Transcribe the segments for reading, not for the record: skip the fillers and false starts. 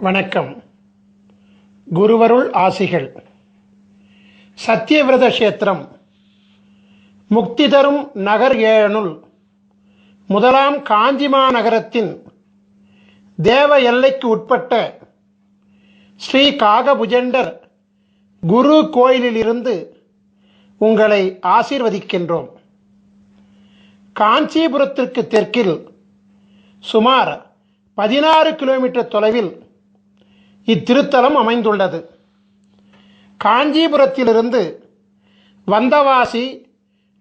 வணக்கம். குருவருள் ஆசிகள். சத்தியவிரத கஷேத்திரம் முக்தி தரும் நகர் ஏழனுள் முதலாம் காஞ்சிமா நகரத்தின் தேவ எல்லைக்கு உட்பட்ட ஸ்ரீ காகபுஜண்டர் குரு கோயிலிலிருந்து உங்களை ஆசீர்வதிக்கின்றோம். காஞ்சிபுரத்திற்கு தெற்கில் சுமார் 16 கிலோமீட்டர் தொலைவில் இத்திருத்தலம் அமைந்துள்ளது. காஞ்சிபுரத்திலிருந்து வந்தவாசி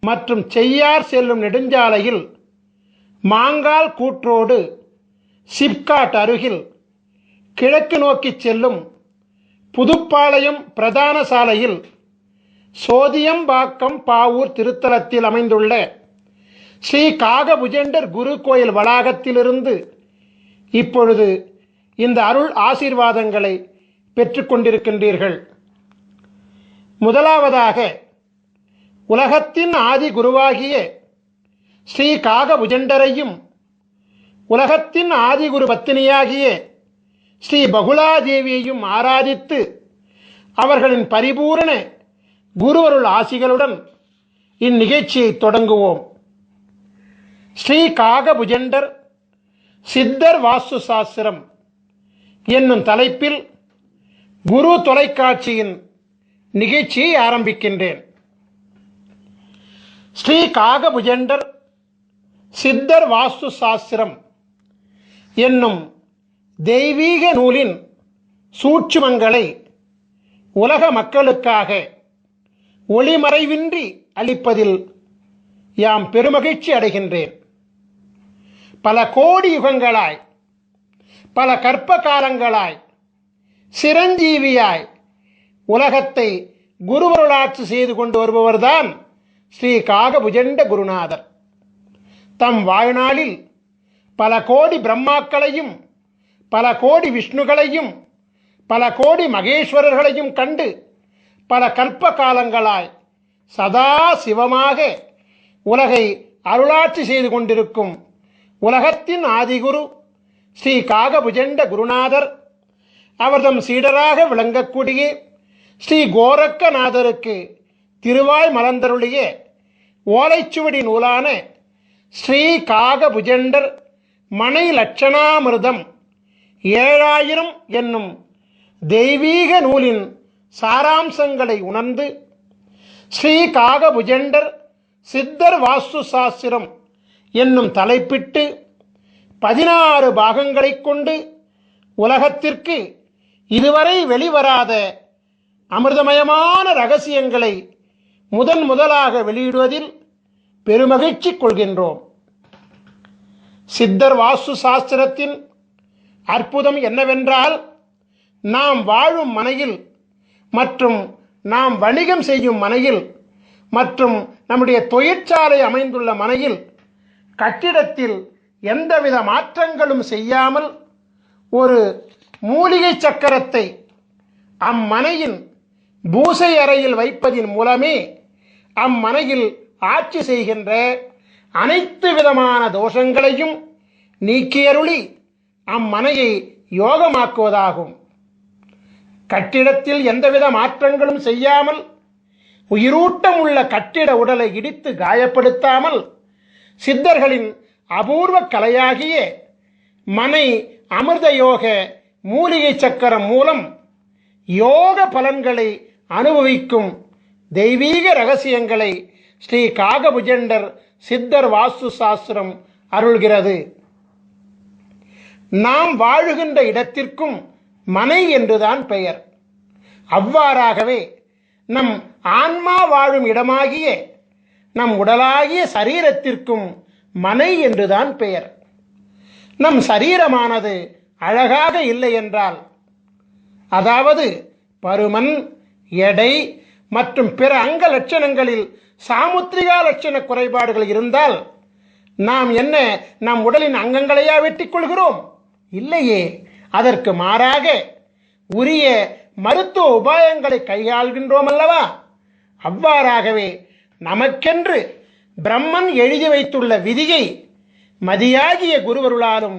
மற்றும் செய்யார் செல்லும் நெடுஞ்சாலையில் மாங்கால் கூற்றோடு சிப்காட் அருகில் கிழக்கு நோக்கி செல்லும் புதுப்பாளையம் பிரதான சாலையில் சோதியம்பாக்கம் பாவூர் திருத்தலத்தில் அமைந்துள்ள ஸ்ரீ காகபுஜண்டர் குரு கோயில் வளாகத்திலிருந்து இப்பொழுது இந்த அருள் ஆசீர்வாதங்களை பெற்றுக்கொண்டிருக்கின்றீர்கள். முதலாவதாக உலகத்தின் ஆதி குருவாகிய ஸ்ரீ காகபுஜண்டரையும் உலகத்தின் ஆதிகுரு பத்தினியாகிய ஸ்ரீ பகுலாதேவியையும் ஆராதித்து அவர்களின் பரிபூரண குருவருள் ஆசிகளுடன் இந்நிகழ்ச்சியை தொடங்குவோம். ஸ்ரீ காகபுஜண்டர் சித்தர் வாஸ்து சாஸ்திரம் என்னும் தலைப்பில் குரு தொலைக்காட்சியின் நிகழ்ச்சியை ஆரம்பிக்கின்றேன். ஸ்ரீ காகபுஜண்டர் சித்தர் வாஸ்து சாஸ்திரம் என்னும் தெய்வீக நூலின் சூட்சுமங்களை உலக மக்களுக்காக ஒளிமறைவின்றி அளிப்பதில் யாம் பெருமகிழ்ச்சி அடைகின்றேன். பல கோடி யுகங்களாய், பல கற்ப காலங்களாய் சிரஞ்சீவியாய் உலகத்தை குருவருளாட்சி செய்து கொண்டு வருபவர்தான் ஸ்ரீ காகபுஜண்ட குருநாதர். தம் வாழ்நாளில் பல கோடி பிரம்மாக்களையும் பல கோடி விஷ்ணுகளையும் பல கோடி மகேஸ்வரர்களையும் கண்டு பல கல்ப காலங்களாய் சதா சிவமாக உலகை அருளாட்சி செய்து கொண்டிருக்கும் உலகத்தின் ஆதிகுரு ஸ்ரீ காகபுஜண்ட குருநாதர் அவர்தம் சீடராக விளங்கக்கூடிய ஸ்ரீ கோரக்கநாதருக்கு திருவாய் மலர்ந்தருளிய ஓலைச்சுவடி நூலான ஸ்ரீ காகபுஜண்டர் மனை லட்சணாமிர்தம் 7000 என்னும் தெய்வீக நூலின் சாராம்சங்களை உணர்ந்து ஸ்ரீ காகபுஜண்டர் சித்தர் வாஸ்து சாஸ்திரம் என்னும் தலைப்பிட்டு 16 பாகங்களை கொண்டு உலகத்திற்கு இதுவரை வெளிவராத அமிர்தமயமான ரகசியங்களை முதலாக வெளியிடுவதில் பெருமகிழ்ச்சி கொள்கின்றோம். சித்தர் வாஸ்து சாஸ்திரத்தின் அற்புதம் என்னவென்றால், நாம் வாழும் மனையில் மற்றும் நாம் வணிகம் செய்யும் மனையில் மற்றும் நம்முடைய தொழிற்சாலை அமைந்துள்ள மனையில் கட்டிடத்தில் எந்தவித மாற்றங்களும் செய்யாமல் ஒரு மூலிகை சக்கரத்தை அம்மனையின் பூசை அறையில் வைப்பதின் மூலமே அம்மனையில் ஆட்சி செய்கின்ற அனைத்து விதமான தோஷங்களையும் நீக்கியருளி அம்மனையை யோகமாக்குவதாகும். கட்டிடத்தில் எந்தவித மாற்றங்களும் செய்யாமல் உயிரூட்டம் உள்ள கட்டிட உடலை இடித்து காயப்படுத்தாமல் சித்தர்களின் அபூர்வ கலையாகிய மனை அமிர்த யோக மூலிகை சக்கரம் மூலம் யோக பலன்களை அனுபவிக்கும் தெய்வீக ரகசியங்களை ஸ்ரீ காகபுஜண்டர் சித்தர் வாஸ்து சாஸ்திரம் அருள்கிறது. நாம் வாழுகின்ற இடத்திற்கும் மனை என்றுதான் பெயர். அவ்வாறாகவே நம் ஆன்மா வாழும் இடமாகிய நம் உடலாகிய சரீரத்திற்கும் மனை என்றுதான் பெயர். நம் சரீரமானது அழகாக இல்லை என்றால், அதாவது பருமன், எடை மற்றும் பிற அங்க லட்சணங்களில் சாமுத்திரிகா லட்சண குறைபாடுகள் இருந்தால் நாம் என்ன நம் உடலின் அங்கங்களையா வெட்டிக் கொள்கிறோம்? இல்லையே. அதற்கு மாறாக உரிய மருத்துவ உபாயங்களை கையாள்கின்றோம் அல்லவா? அவ்வாறாகவே நமக்கென்று பிரம்மன் எழுதி வைத்துள்ள விதியை மதியாகிய குருவருளாலும்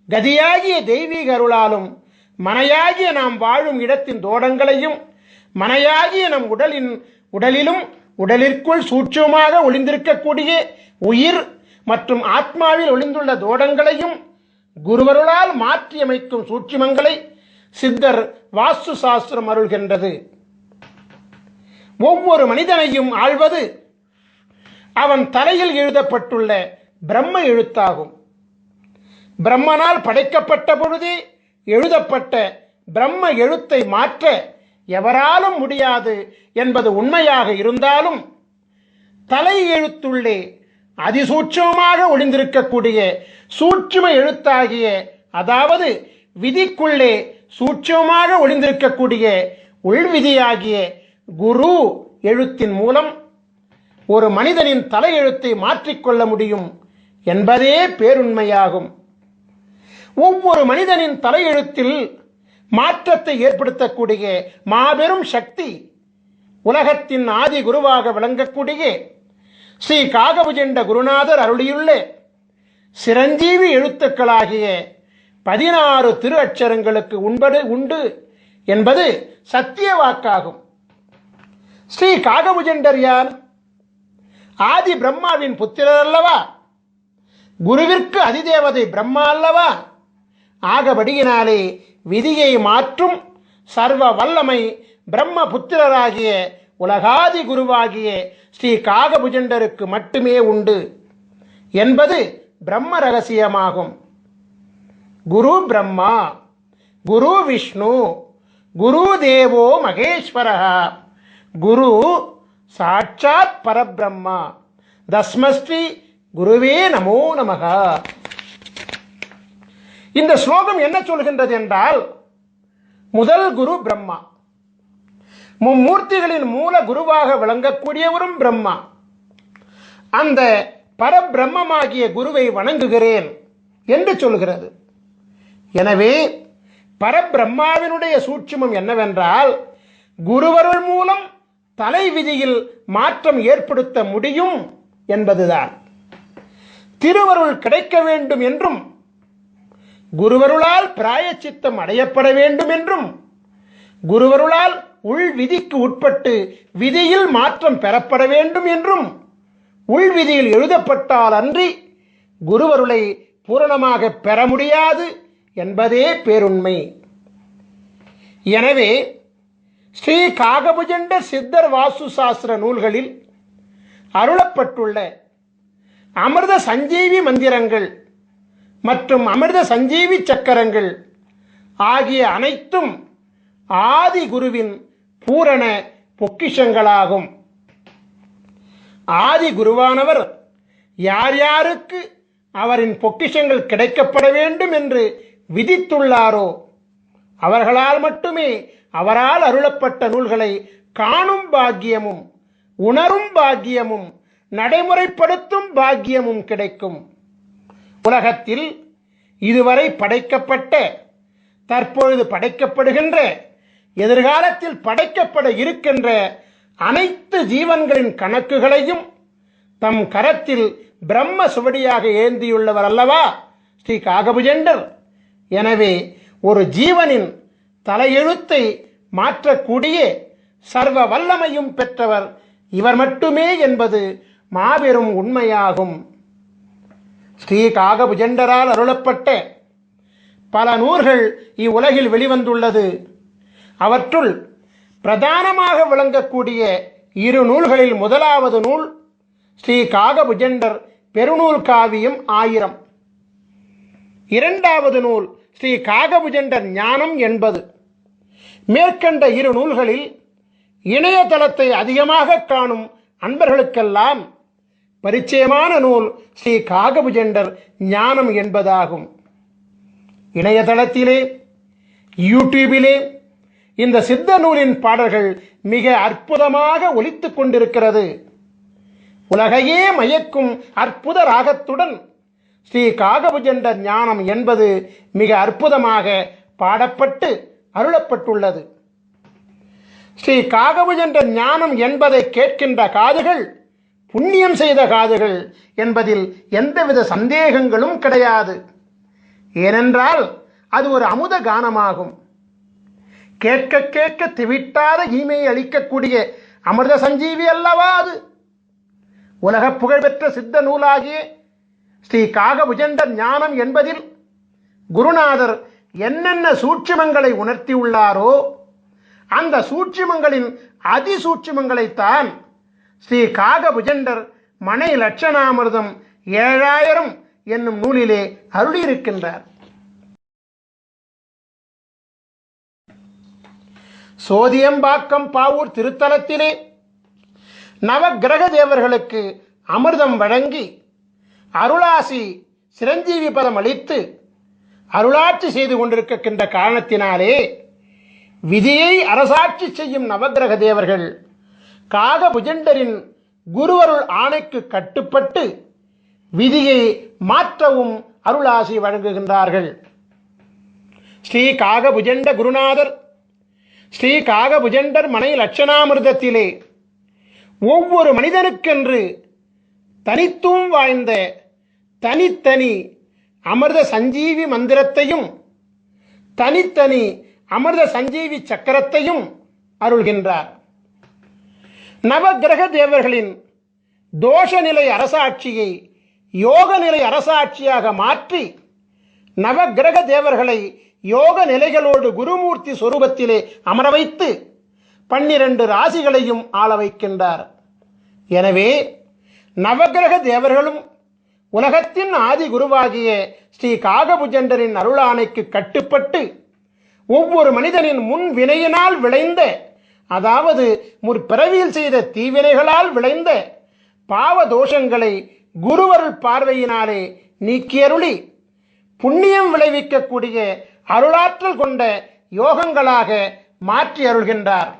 கதியாகிய தெய்வீக அருளாலும் மனையாகிய நாம் வாழும் இடத்தின் தோடங்களையும் மனையாகிய நம் உடலிலும் உடலிற்குள் சூட்சமாக ஒளிந்திருக்கக்கூடிய உயிர் மற்றும் ஆத்மாவில் ஒளிந்துள்ள தோடங்களையும் குருவருளால் மாற்றியமைக்கும் சூட்சுமங்களை சித்தர் வாஸ்து சாஸ்திரம் அருள்கின்றது. ஒவ்வொரு மனிதனையும் ஆள்வது அவன் தலையில் எழுதப்பட்டுள்ள பிரம்ம எழுத்தாகும். பிரம்மனால் படைக்கப்பட்ட பொழுதே எழுதப்பட்ட பிரம்ம எழுத்தை மாற்ற எவராலும் முடியாது என்பது உண்மையாக இருந்தாலும், தலை எழுத்துள்ளே அதிசூட்சமாக ஒளிந்திருக்கக்கூடிய சூட்சும எழுத்தாகிய, அதாவது விதிக்குள்ளே சூட்சமாக ஒளிந்திருக்கக்கூடிய உள்விதியாகிய குரு எழுத்தின் மூலம் ஒரு மனிதனின் தலையெழுத்தை மாற்றிக்கொள்ள முடியும் என்பதே பேருண்மையாகும். ஒவ்வொரு மனிதனின் தலையெழுத்தில் மாற்றத்தை ஏற்படுத்தக்கூடிய மாபெரும் சக்தி உலகத்தின் ஆதி குருவாக விளங்கக்கூடிய ஸ்ரீ காகபுஜண்ட குருநாதர் அருளியுள்ள சிரஞ்சீவி எழுத்துக்களாகிய 16 திரு அட்சரங்களுக்கு உண்டு என்பது சத்திய வாக்காகும். ஸ்ரீ காகபுஜண்டர் யார்? ஆதி பிரம்மாவின் புத்திரர் அல்லவா? குருவிற்கு அதிதேவதை பிரம்மா அல்லவா? ஆகபடியினாலே விதியை மாற்றும் சர்வ வல்லமை பிரம்ம புத்திரராகிய உலகாதி குருவாகிய ஸ்ரீ காகபுஜண்டருக்கு மட்டுமே உண்டு என்பது பிரம்ம ரகசியமாகும். குரு பிரம்மா, குரு விஷ்ணு, குரு தேவோ மகேஸ்வரः, குரு சாட்சாத் பரபிரம்மா, தஸ்மஸ்ரீ குருவே நமோ நமக. இந்த ஸ்லோகம் என்ன சொல்கின்றது என்றால், முதல் குரு பிரம்மா, மும்மூர்த்திகளின் மூல குருவாக விளங்கக்கூடியவரும் பிரம்மா. அந்த பரபிரம்மமாகிய குருவை வணங்குகிறேன் என்று சொல்கிறது. எனவே பரபிரம்மாவினுடைய சூட்சுமம் என்னவென்றால், குருவருள் மூலம் தலை விதியில் மாற்றம் ஏற்படுத்த முடியும் என்பதுதான். திருவருள் கிடைக்க வேண்டும் என்றும், குருவருளால் பிராயச்சித்தம் அடையப்பட வேண்டும் என்றும், குருவருளால் உள் விதிக்கு உட்பட்டு விதியில் மாற்றம் பெறப்பட வேண்டும் என்றும் உள்விதியில் எழுதப்பட்டால் அன்றி குருவருளை பூரணமாக பெற முடியாது என்பதே பேருண்மை. எனவே ஸ்ரீ காகபுஜண்ட சித்தர் வாஸ்து சாஸ்திர நூல்களில் அருளப்பட்டுள்ள அமிர்த சஞ்சீவி மந்திரங்கள் மற்றும் அமிர்த சஞ்சீவி சக்கரங்கள் ஆகிய அனைத்தும் ஆதி குருவின் பூரண பொக்கிஷங்களாகும். ஆதி குருவானவர் யார் யாருக்கு அவரின் பொக்கிஷங்கள் கிடைக்கப்பட வேண்டும் என்று விதித்துள்ளாரோ அவர்களால் மட்டுமே அவரால் அருளப்பட்ட நூல்களை காணும் பாக்கியமும் உணரும் பாக்கியமும் நடைமுறைப்படுத்தும் பாக்கியமும் கிடைக்கும். உலகத்தில் இதுவரை படைக்கப்பட்ட, தற்பொழுது படைக்கப்படுகின்ற, எதிர்காலத்தில் படைக்கப்பட இருக்கின்ற அனைத்து ஜீவன்களின் கணக்குகளையும் தம் கரத்தில் பிரம்ம சுவடியாக ஏந்தியுள்ளவர் அல்லவா ஸ்ரீ காகபுஜண்டர். எனவே ஒரு ஜீவனின் தலையெழுத்தை மாற்றக்கூடிய சர்வ வல்லமையும் பெற்றவர் இவர் மட்டுமே என்பது மாபெரும் உண்மையாகும். ஸ்ரீ காகபுஜண்டரால் அருளப்பட்ட பல நூல்கள் இவ்வுலகில் வெளிவந்துள்ளது. அவற்றுள் பிரதானமாக விளங்கக்கூடிய 2 நூல்களில் முதலாவது நூல் ஸ்ரீ காகபுஜண்டர் பெருநூல் காவியம் 1000. இரண்டாவது நூல் ஸ்ரீ காகபுஜண்டர் ஞானம் 80. மேற்கண்ட 2 நூல்களில் இணையதளத்தை அதிகமாக காணும் அன்பர்களுக்கெல்லாம் பரிச்சயமான நூல் ஸ்ரீ காகபுஜண்டர் ஞானம் என்பதாகும். இணையதளத்திலே, யூடியூபிலே இந்த சித்த நூலின் பாடல்கள் மிக அற்புதமாக ஒலித்துக் கொண்டிருக்கிறது. உலகையே மயக்கும் அற்புத ராகத்துடன் ஸ்ரீ காகபுஜண்டர் ஞானம் என்பது மிக அற்புதமாக பாடப்பட்டு அருளப்பட்டுள்ளது. ஸ்ரீ காகபுஜண்டர் ஞானம் என்பதை கேட்கின்ற காதுகள் புண்ணியம் செய்த காதுகள் என்பதில் எந்தவித சந்தேகங்களும் கிடையாது. ஏனென்றால் அது ஒரு அமுத கானமாகும். கேட்க கேட்க திவிட்டாத ஈமையை அளிக்கக்கூடிய அமிர்த சஞ்சீவி அல்லவா அது. உலக புகழ்பெற்ற சித்த நூலாகிய ஸ்ரீ காகபுஜண்டர் ஞானம் என்பதில் குருநாதர் என்னென்ன சூட்சுமங்களை உணர்த்தியுள்ளாரோ அந்த சூட்சுமங்களின் அதிசூட்சுமங்களைத்தான் ஸ்ரீ காகபுஜண்டர் மனை லட்சணாமிர்தம் 7000 என்னும் நூலிலே அருளியிருக்கின்றார். சோதியம்பாக்கம் பாவூர் திருத்தலத்திலே நவக்கிரக தேவர்களுக்கு அமிர்தம் வழங்கி அருளாசி சிரஞ்சீவி பதம் அளித்து அருளாட்சி செய்து கொண்டிருக்கின்ற காரணத்தினாலே விதியை அரசாட்சி செய்யும் நவக்கிரக தேவர்கள் காகபுஜண்டரின் குருவருள் ஆணைக்கு கட்டுப்பட்டு விதியை மாற்றவும் அருளாசி வழங்குகின்றார்கள். ஸ்ரீ காகபுஜண்ட குருநாதர் ஸ்ரீ காகபுஜண்டர் மனை லட்சணாமிர்தத்திலே ஒவ்வொரு மனிதனுக்கென்று தனித்துவம் வாய்ந்த தனித்தனி அமிர்த சஞ்சீவி மந்திரத்தையும் தனித்தனி அமிர்த சஞ்சீவி சக்கரத்தையும் அருள்கின்றார். நவக்கிரக தேவர்களின் தோஷ நிலை அரசாட்சியை யோக நிலை அரசாட்சியாக மாற்றி நவக்கிரக தேவர்களை யோக நிலைகளோடு குருமூர்த்தி சொரூபத்திலே அமர வைத்து 12 ராசிகளையும் ஆள வைக்கின்றார். எனவே நவக்கிரக தேவர்களும் உலகத்தின் ஆதி குருவாகிய ஸ்ரீ காகபுஜண்டரின் அருளாணைக்கு கட்டுப்பட்டு ஒவ்வொரு மனிதனின் முன் வினையினால் விளைந்த, அதாவது முற்பிறவியில் செய்த தீவினைகளால் விளைந்த பாவ தோஷங்களை குருவருள் பார்வையினாலே நீக்கியருளி புண்ணியம் விளைவிக்கக்கூடிய அருளாற்றல் கொண்ட யோகங்களாக மாற்றி அருள்கின்றார்.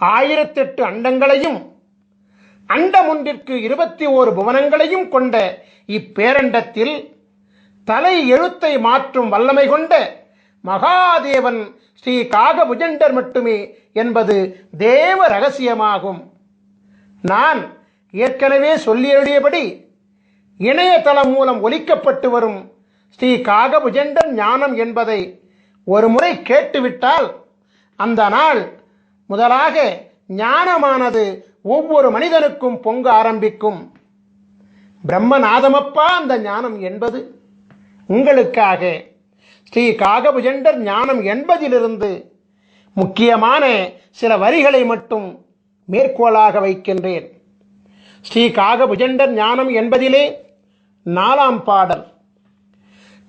1008 அண்டங்களையும் அண்டம் ஒன்றிற்கு 21 புவனங்களையும் கொண்ட இப்பேரண்டத்தில் தலை எழுத்தை மாற்றும் வல்லமை கொண்ட மகாதேவன் ஸ்ரீ காகபுஜண்டர் மட்டுமே என்பது தேவ ரகசியமாகும். நான் ஏற்கனவே சொல்லியபடி இணையதளம் மூலம் ஒலிக்கப்பட்டு வரும் ஸ்ரீ காகபுஜண்டர் ஞானம் என்பதை ஒரு முறை கேட்டுவிட்டால் அந்த நாள் முதலாக ஞானமானது ஒவ்வொரு மனிதனுக்கும் பொங்க ஆரம்பிக்கும். பிரம்மநாதமப்பா அந்த ஞானம் என்பது உங்களுக்காக ஸ்ரீ காகபுஜண்டர் ஞானம் என்பதிலிருந்து முக்கியமான சில வரிகளை மட்டும் மேற்கோளாக வைக்கின்றேன். ஸ்ரீ காகபுஜண்டர் ஞானம் என்பதிலே 4ஆம் பாடல்.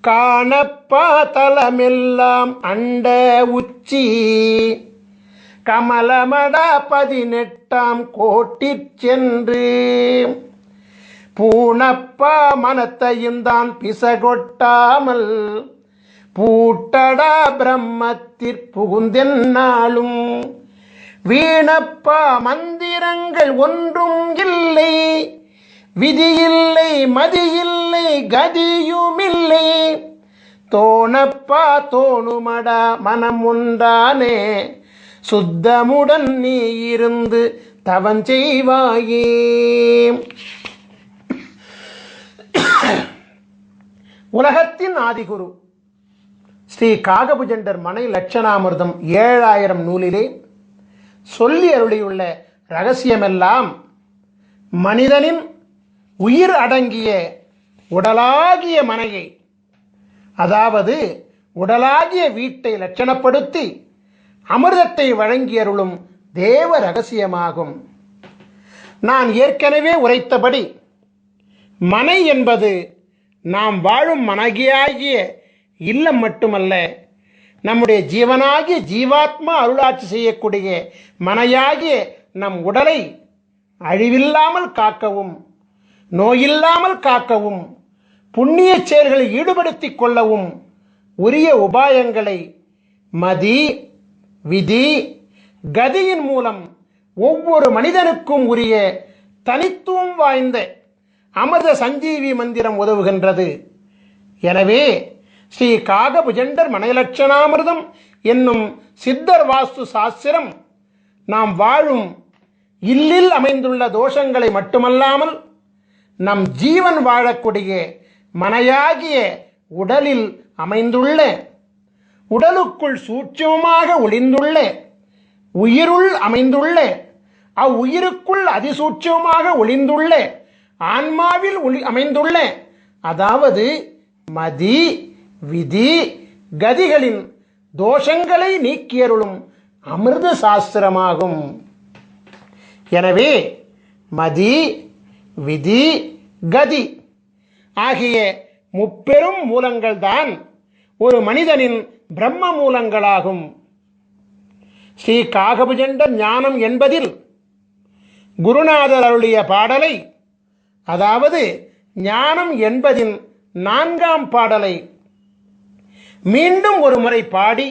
காணப்பா தலமெல்லாம் அண்ட உச்சி கமலமட 18ஆம் கோட்டிற் சென்று பூணப்பா மனத்தையும் தான் பிசகொட்டாமல் பூட்டடா பிரம்மத்திற் புகுந்தென்னாலும் வீணப்பா மந்திரங்கள் ஒன்றும் இல்லை, விதியில்லை மதியில்லை கதியுமில்லை, தோணப்பா தோணுமடா மனம் உண்டானே சுத்தமுடன் நீ இருந்து தவஞ்செய்வாயே. உலகத்தின் ஆதிகுரு ஸ்ரீ காகபுஜண்டர் மனை லட்சணாமிர்தம் 7000 நூலிலே சொல்லி அருளியுள்ள இரகசியமெல்லாம் மனிதனின் உயிர் அடங்கிய உடலாகிய மனையை, அதாவது உடலாகிய வீட்டை லட்சணப்படுத்தி அமிர்தத்தை வழங்கி அருளும் தேவ ரகசியமாகும். நான் ஏற்கனவே உரைத்தபடி மனை என்பது நாம் வாழும் மனகியாகிய இல்லம் மட்டுமல்ல, நம்முடைய ஜீவனாகிய ஜீவாத்மா அருளாட்சி செய்யக்கூடிய மனையாகிய நம் உடலை அழிவில்லாமல் காக்கவும் நோயில்லாமல் காக்கவும் புண்ணிய செயல்களில் ஈடுபடுத்திக் கொள்ளவும் உரிய உபாயங்களை மதி விதி கதியின் மூலம் ஒவ்வொரு மனிதனுக்கும் உரிய தனித்துவம் வாய்ந்த அமிர்த சஞ்சீவி மந்திரம் உதவுகின்றது. எனவே ஸ்ரீ காகபுஜண்டர் மனைலட்சணாமிர்தம் என்னும் சித்தர் வாஸ்து சாஸ்திரம் நாம் வாழும் இல்லில் அமைந்துள்ள தோஷங்களை மட்டுமல்லாமல் நம் ஜீவன் வாழக்கூடிய மனையாகிய உடலில் அமைந்துள்ள உடலுக்குள் சூட்சமமாக ஒளிந்துள்ள உயிருள் அமைந்துள்ள அவ்வுயிருக்குள் அதிசூட்சமாக ஒளிந்துள்ள ஆன்மாவில் அமைந்துள்ள, அதாவது மதி விதி கதிகளின் தோஷங்களை நீக்கியருளும் அமிர்த சாஸ்திரமாகும். எனவே மதி விதி கதி ஆகிய முப்பெரும் மூலங்கள்தான் ஒரு மனிதனின் பிரம்ம மூலங்களாகும். ஸ்ரீ காகபுஜண்ட ஞானம் என்பதில் குருநாதர் அருளிய பாடலை, அதாவது ஞானம் என்பதின் 4ஆம் பாடலை மீண்டும் ஒரு முறை பாடி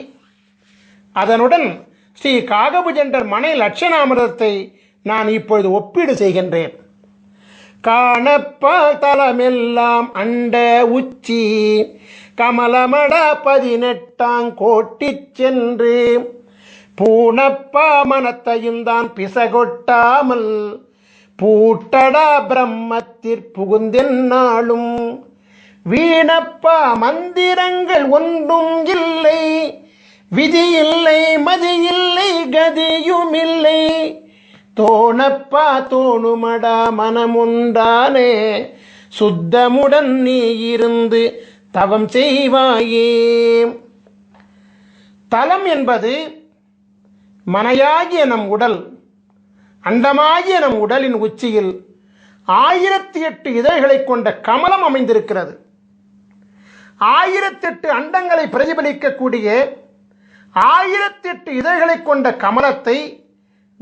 அதனுடன் ஸ்ரீ காகபுஜண்டர் மனை லட்சணாமிரதத்தை நான் இப்பொழுது ஒப்பீடு செய்கின்றேன். காணப்பால் தலமெல்லாம் அண்ட உச்சி கமலமட 18ஆம் கோட்டி சென்று பூணப்பா மனத்தையும் தான் பிசகொட்டாமல் பூட்டடா பிரம்மத்திற்புகுந்தென்னாலும் வீணப்பா மந்திரங்கள் ஒன்றும் இல்லை, விதி இல்லை மதி இல்லை கதியும் இல்லை, தோணப்பா தோணுமடா மனமுண்டானே சுத்தமுடன் நீ இருந்து தவம் செய்வாயே. தலம் என்பது மனையாகிய நம் உடல், அண்டமாகிய நம் உடலின் உச்சியில் 1008 இதழ்களை கொண்ட கமலம் அமைந்திருக்கிறது. 1008 அண்டங்களை பிரதிபலிக்கக்கூடிய 1008 இதழ்களை கொண்ட கமலத்தை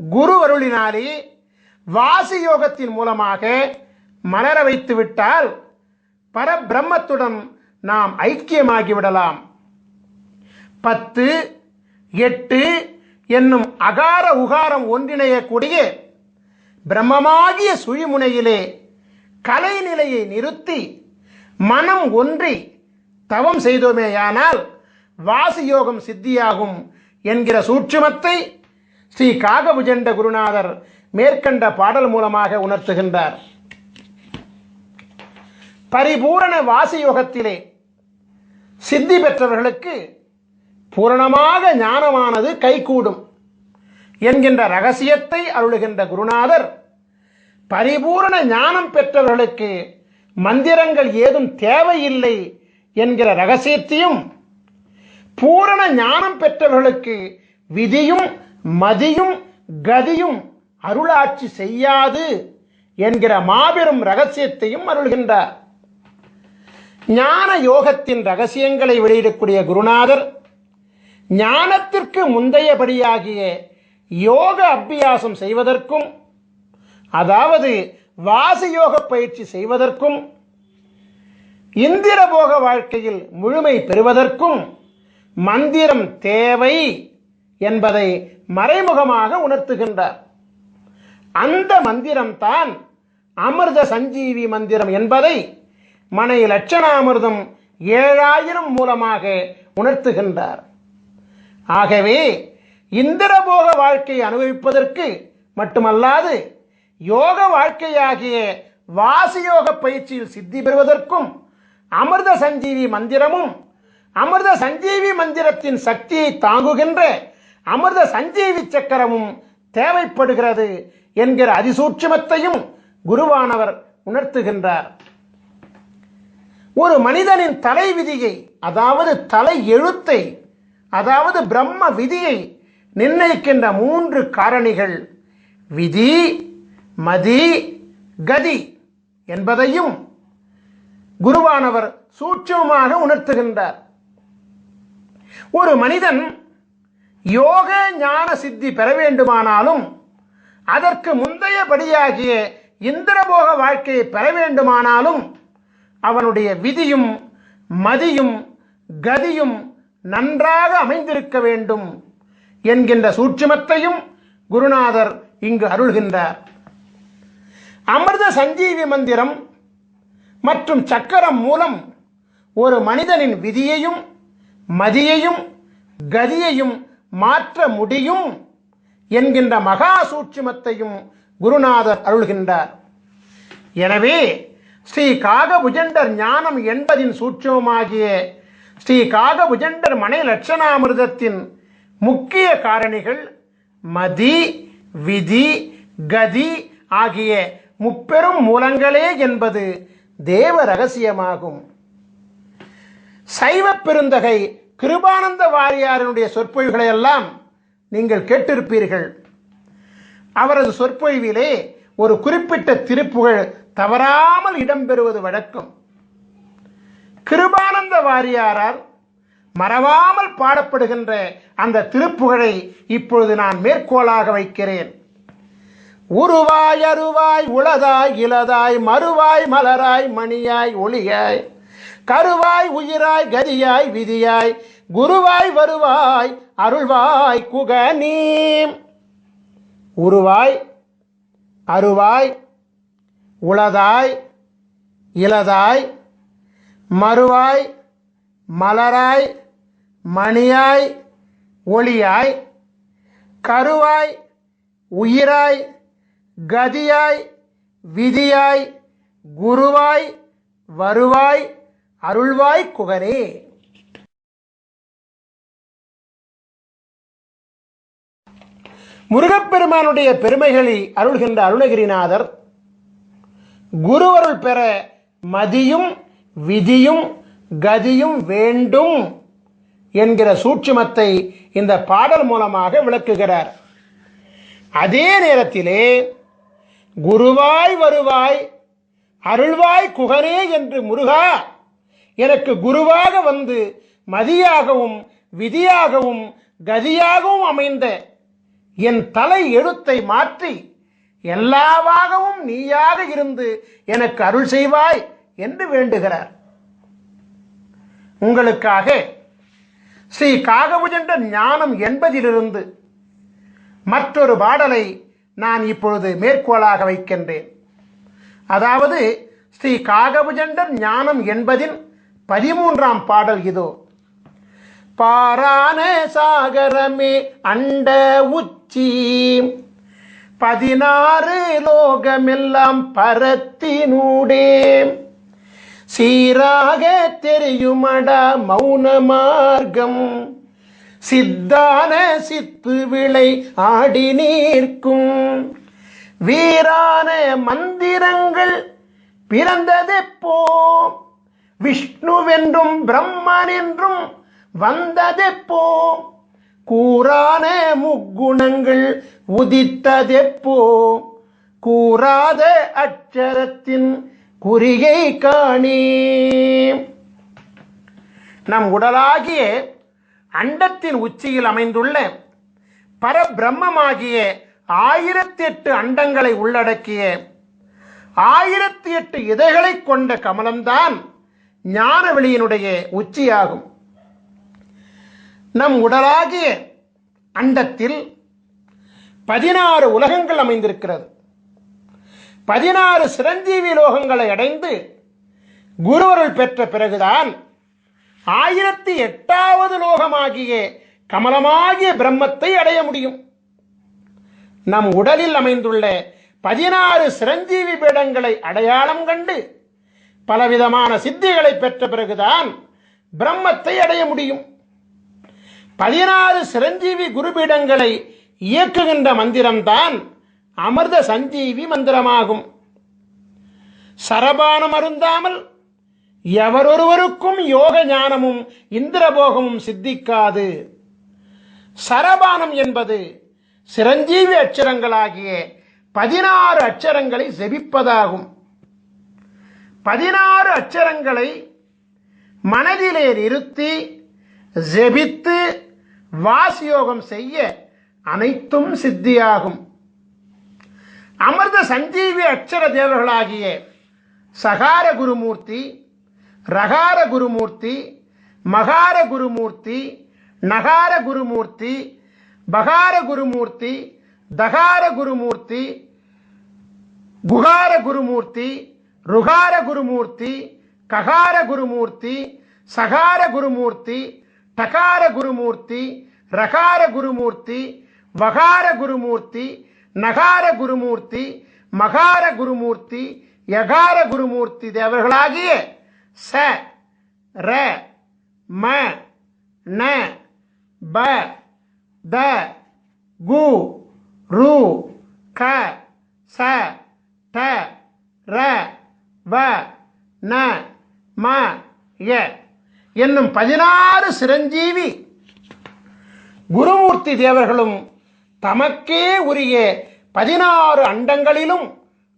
குரு அருளினாலே வாசி யோகத்தின் மூலமாக மலர வைத்து விட்டால் பரபிரம்மத்துடன் நாம் ஐக்கியமாகிவிடலாம். 10, 8 என்னும் அகார உகாரம் ஒன்றிணையக்கூடிய பிரம்மமாகிய சுழிமுனையிலே கலைநிலையை நிறுத்தி மனம் ஒன்றி தவம் செய்தோமேயானால் வாசியோகம் சித்தியாகும் என்கிற சூட்சுமத்தை ஸ்ரீ காகபுஜண்ட குருநாதர் மேற்கண்ட பாடல் மூலமாக உணர்த்துகின்றார். பரிபூரண வாசியோகத்திலே சித்தி பெற்றவர்களுக்கு பூரணமாக ஞானமானது கைகூடும் என்கின்ற ரகசியத்தை அருளுகின்ற குருநாதர், பரிபூரண ஞானம் பெற்றவர்களுக்கு மந்திரங்கள் ஏதும் தேவையில்லை என்கிற ரகசியத்தையும், பூரண ஞானம் பெற்றவர்களுக்கு விதியும் மதியும் கதியும் அருளாட்சி செய்யாது என்கிற மாபெரும் ரகசியத்தையும் அருள்கின்றார். ஞான யோகத்தின் ரகசியங்களை வெளியிடக்கூடிய குருநாதர் ஞானத்திற்கு முந்தையபடியாகிய யோக அபியாசம் செய்வதற்கும், அதாவது வாசியோக பயிற்சி செய்வதற்கும், இந்திரபோக வாழ்க்கையில் முழுமை பெறுவதற்கும் மந்திரம் தேவை என்பதை மறைமுகமாக உணர்த்துகின்றார். அந்த மந்திரம்தான் அமிர்த சஞ்சீவி மந்திரம் என்பதை மனை லட்சணாமிர்தம் 7000 மூலமாக உணர்த்துகின்றார். ஆகவே இந்திரபோக வாழ்க்கையை அனுபவிப்பதற்கு மட்டுமல்லாது யோக வாழ்க்கையாகிய வாசியோக பயிற்சியில் சித்தி பெறுவதற்கும் அமிர்த சஞ்சீவி மந்திரமும், அமிர்த சஞ்சீவி மந்திரத்தின் சக்தியை தாங்குகின்ற அமிர்த சஞ்சீவி சக்கரமும் தேவைப்படுகிறது என்கிற அதிசூட்சுமத்தையும் குருவானவர் உணர்த்துகின்றார். ஒரு மனிதனின் தலை விதியை, அதாவது தலை எழுத்தை, அதாவது பிரம்ம விதியை நிர்ணயிக்கின்ற 3 காரணிகள் விதி மதி கதி என்பதையும் குருவானவர் சூட்சமாக உணர்த்துகின்றார். ஒரு மனிதன் யோக ஞான சித்தி பெற வேண்டுமானாலும், அதற்கு முந்தையபடியாகிய இந்திரபோக வாழ்க்கையை பெற வேண்டுமானாலும் அவனுடைய விதியும் மதியும் கதியும் நன்றாக அமைந்திருக்க வேண்டும் என்கின்ற சூட்சுமத்தையும் குருநாதர் இங்கு அருள்கின்றார். அமிர்த சஞ்சீவி மந்திரம் மற்றும் சக்கரம் மூலம் ஒரு மனிதனின் விதியையும் மதியையும் கதியையும் மாற்ற முடியும் என்கின்ற மகா சூட்சுமத்தையும் குருநாதர் அருள்கின்றார். எனவே ஸ்ரீ காகபுஜண்டர் ஞானம் என்பதின் சூட்சுமமாகிய ஸ்ரீ காகபுஜண்டர் மனை லட்சணாமிர்தத்தின் முக்கிய காரணிகள் மதி, விதி, கதி ஆகிய முப்பெரும் மூலங்களே என்பது தேவ ரகசியமாகும். சைவ பெருந்தகை கிருபானந்த வாரியாரினுடைய சொற்பொழிவுகளை எல்லாம் நீங்கள் கேட்டிருப்பீர்கள். அவரது சொற்பொழிவிலே ஒரு குறிப்பிட்ட திருப்புகழ் தவறாமல் இடம்பெறுவது வழக்கம். கிருபானந்த வாரியாரால் மறவாமல் பாடப்படுகின்ற அந்த திருப்புகழை இப்பொழுது நான் மேற்கோளாக வைக்கிறேன். உருவாய் அருவாய் உளதாய் இலதாய் மறுவாய் மலராய் மணியாய் ஒளியாய் கருவாய் உயிராய் கதியாய் விதியாய் குருவாய் வருவாய் அருள்வாய் குகனீ. உருவாய் அருவாய் உளதாய் இலதாய் மறுவாய் மலராய் மணியாய் ஒளியாய் கருவாய் உயிராய் கதியாய் விதியாய் குருவாய் வருவாய் அருள்வாய் குகனே. முருகப்பெருமானுடைய பெருமைகளை அருள்கின்ற அருணகிரிநாதர் குருவருள் பெற மதியும் விதியும் கதியும் வேண்டும் என்கிற சூட்சுமத்தை இந்த பாடல் மூலமாக விளக்குகிறார். அதே நேரத்திலே குருவாய் வருவாய் அருள்வாய் குகனே என்று முருகா எனக்கு குருவாக வந்து மதியாகவும் விதியாகவும் கதியாகவும் அமைந்த என் தலை எழுத்தை மாற்றி எல்லாவாகவும் நீயாக இருந்து எனக்கு அருள் செய்வாய் என்று வேண்டுகிறார். உங்களுக்காக ஸ்ரீ காகபுஜண்டர் ஞானம் என்பதிலிருந்து மற்றொரு பாடலை நான் இப்பொழுது மேற்கோளாக வைக்கின்றேன். அதாவது ஸ்ரீ காகபுஜண்டர் ஞானம் என்பதின் 13ஆம் பாடல் இதோ. பாரான சாகரமே அண்ட உச்சி 16 லோகமெல்லாம் பரத்தினூடே சீராக தெரியுமடா மௌன மார்க்கம் சித்தான சித்து விளை ஆடி நீர்க்கும் வீரான மந்திரங்கள் பிறந்ததெப்போ விஷ்ணுவென்றும் பிரம்மன் என்றும் வந்ததெப்போ கூறான முக்குணங்கள் உதித்ததெப்போ கூறாத அட்சரத்தின் குறிகை காணே. நம் உடலாகிய அண்டத்தின் உச்சியில் அமைந்துள்ள பரபிரம்மமாகிய 1008 அண்டங்களை உள்ளடக்கிய 1008 இதழ்களை கொண்ட கமலம்தான் ஞானவெளியினுடைய உச்சியாகும். நம் உடலாகிய அண்டத்தில் 16 உலகங்கள் அமைந்திருக்கிறது. 16 சிரஞ்சீவி லோகங்களை அடைந்து குருவருள் பெற்ற பிறகுதான் 1008வது லோகமாகிய கமலமாகிய பிரம்மத்தை அடைய முடியும். நம் உடலில் அமைந்துள்ள 16 சிரஞ்சீவி பீடங்களை அடையாளம் கண்டு பலவிதமான சித்திகளை பெற்ற பிறகுதான் பிரம்மத்தை அடைய முடியும். 16 சிரஞ்சீவி குருபீடங்களை இயக்குகின்ற மந்திரம்தான் அமிர்த சஞ்சீவி மந்திரமாகும். சரபானம் அருந்தாமல் எவரொருவருக்கும் யோக ஞானமும் இந்திரபோகமும் சித்திக்காது. சரபானம் என்பது சிரஞ்சீவி அட்சரங்களாகிய 16 அட்சரங்களை ஜெபிப்பதாகும். 16 அட்சரங்களை மனதிலே நிறுத்தி ஜெபித்து வாசியோகம் செய்ய அனைத்தும் சித்தியாகும். அமிர்த சஞ்சீவி அட்சர தேவர்களாகிய சகார குருமூர்த்தி, ரகார குருமூர்த்தி, மகார குருமூர்த்தி, நகார குருமூர்த்தி, பகார குருமூர்த்தி, தகார குருமூர்த்தி, குகார குருமூர்த்தி, ருகார குருமூர்த்தி, ககார குருமூர்த்தி, சகார குருமூர்த்தி, டகார குருமூர்த்தி, ரகார குருமூர்த்தி, வகார குருமூர்த்தி, நகார குருமூர்த்தி, மகார குருமூர்த்தி, யகார குருமூர்த்தி தேவர்களாகிய ச ர ம ந ப த கு ரு க ச ட ர வ ந ம ய என்னும் 16 சிரஞ்சீவி குருமூர்த்தி தேவர்களும் தமக்கே உரிய 16 அண்டங்களிலும்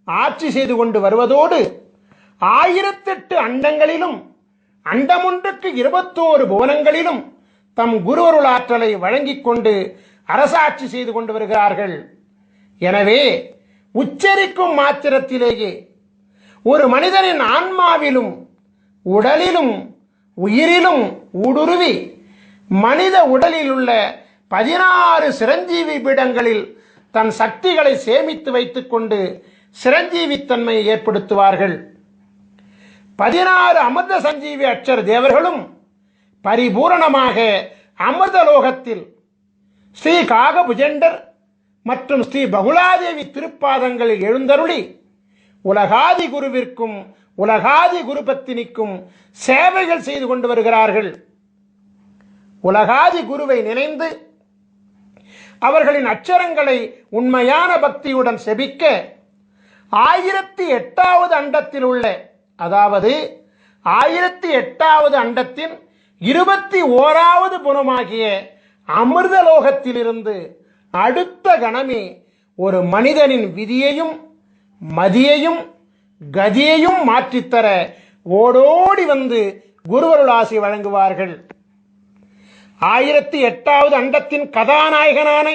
ஆட்சி செய்து கொண்டு வருவதோடு 1008 அண்டங்களிலும் அண்டமொன்றுக்கு 21 புவனங்களிலும் தம் குருவருள் ஆற்றலை வழங்கிக் கொண்டு அரசாட்சி செய்து கொண்டு வருகிறார்கள். எனவே உச்சரிக்கும் மாத்திரத்திலேயே ஒரு மனிதனின் ஆன்மாவிலும் உடலிலும் உயிரிலும் ஊடுருவி மனித உடலில் உள்ள 16 சிரஞ்சீவி பீடங்களில் தன் சக்திகளை சேமித்து வைத்துக் கொண்டு சிரஞ்சீவித்தன்மையை ஏற்படுத்துவார்கள். 16 அமிர்த சஞ்சீவி அட்சர தேவர்களும் பரிபூரணமாக அமிர்தலோகத்தில் ஸ்ரீ காகபுஜண்டர் மற்றும் ஸ்ரீ பகுலாதேவி திருப்பாதங்களில் எழுந்தருளி உலகாதி குருவிற்கும் உலகாதி குருபத்தினிக்கும் சேவைகள் செய்து கொண்டு வருகிறார்கள். உலகாதி குருவை நினைந்து அவர்களின் அச்சரங்களை உண்மையான பக்தியுடன் செபிக்க 1008வது அண்டத்தில் உள்ள, அதாவது 1008வது அண்டத்தின் 21வது புனமாகிய அமிர்தலோகத்திலிருந்து அடுத்த கணமே ஒரு மனிதனின் விதியையும் மதியையும் கதியையும் மாற்றித்தர ஓடோடி வந்து குருவருள் ஆசி வழங்குவார்கள். 1008வது அண்டத்தின் கதாநாயகனான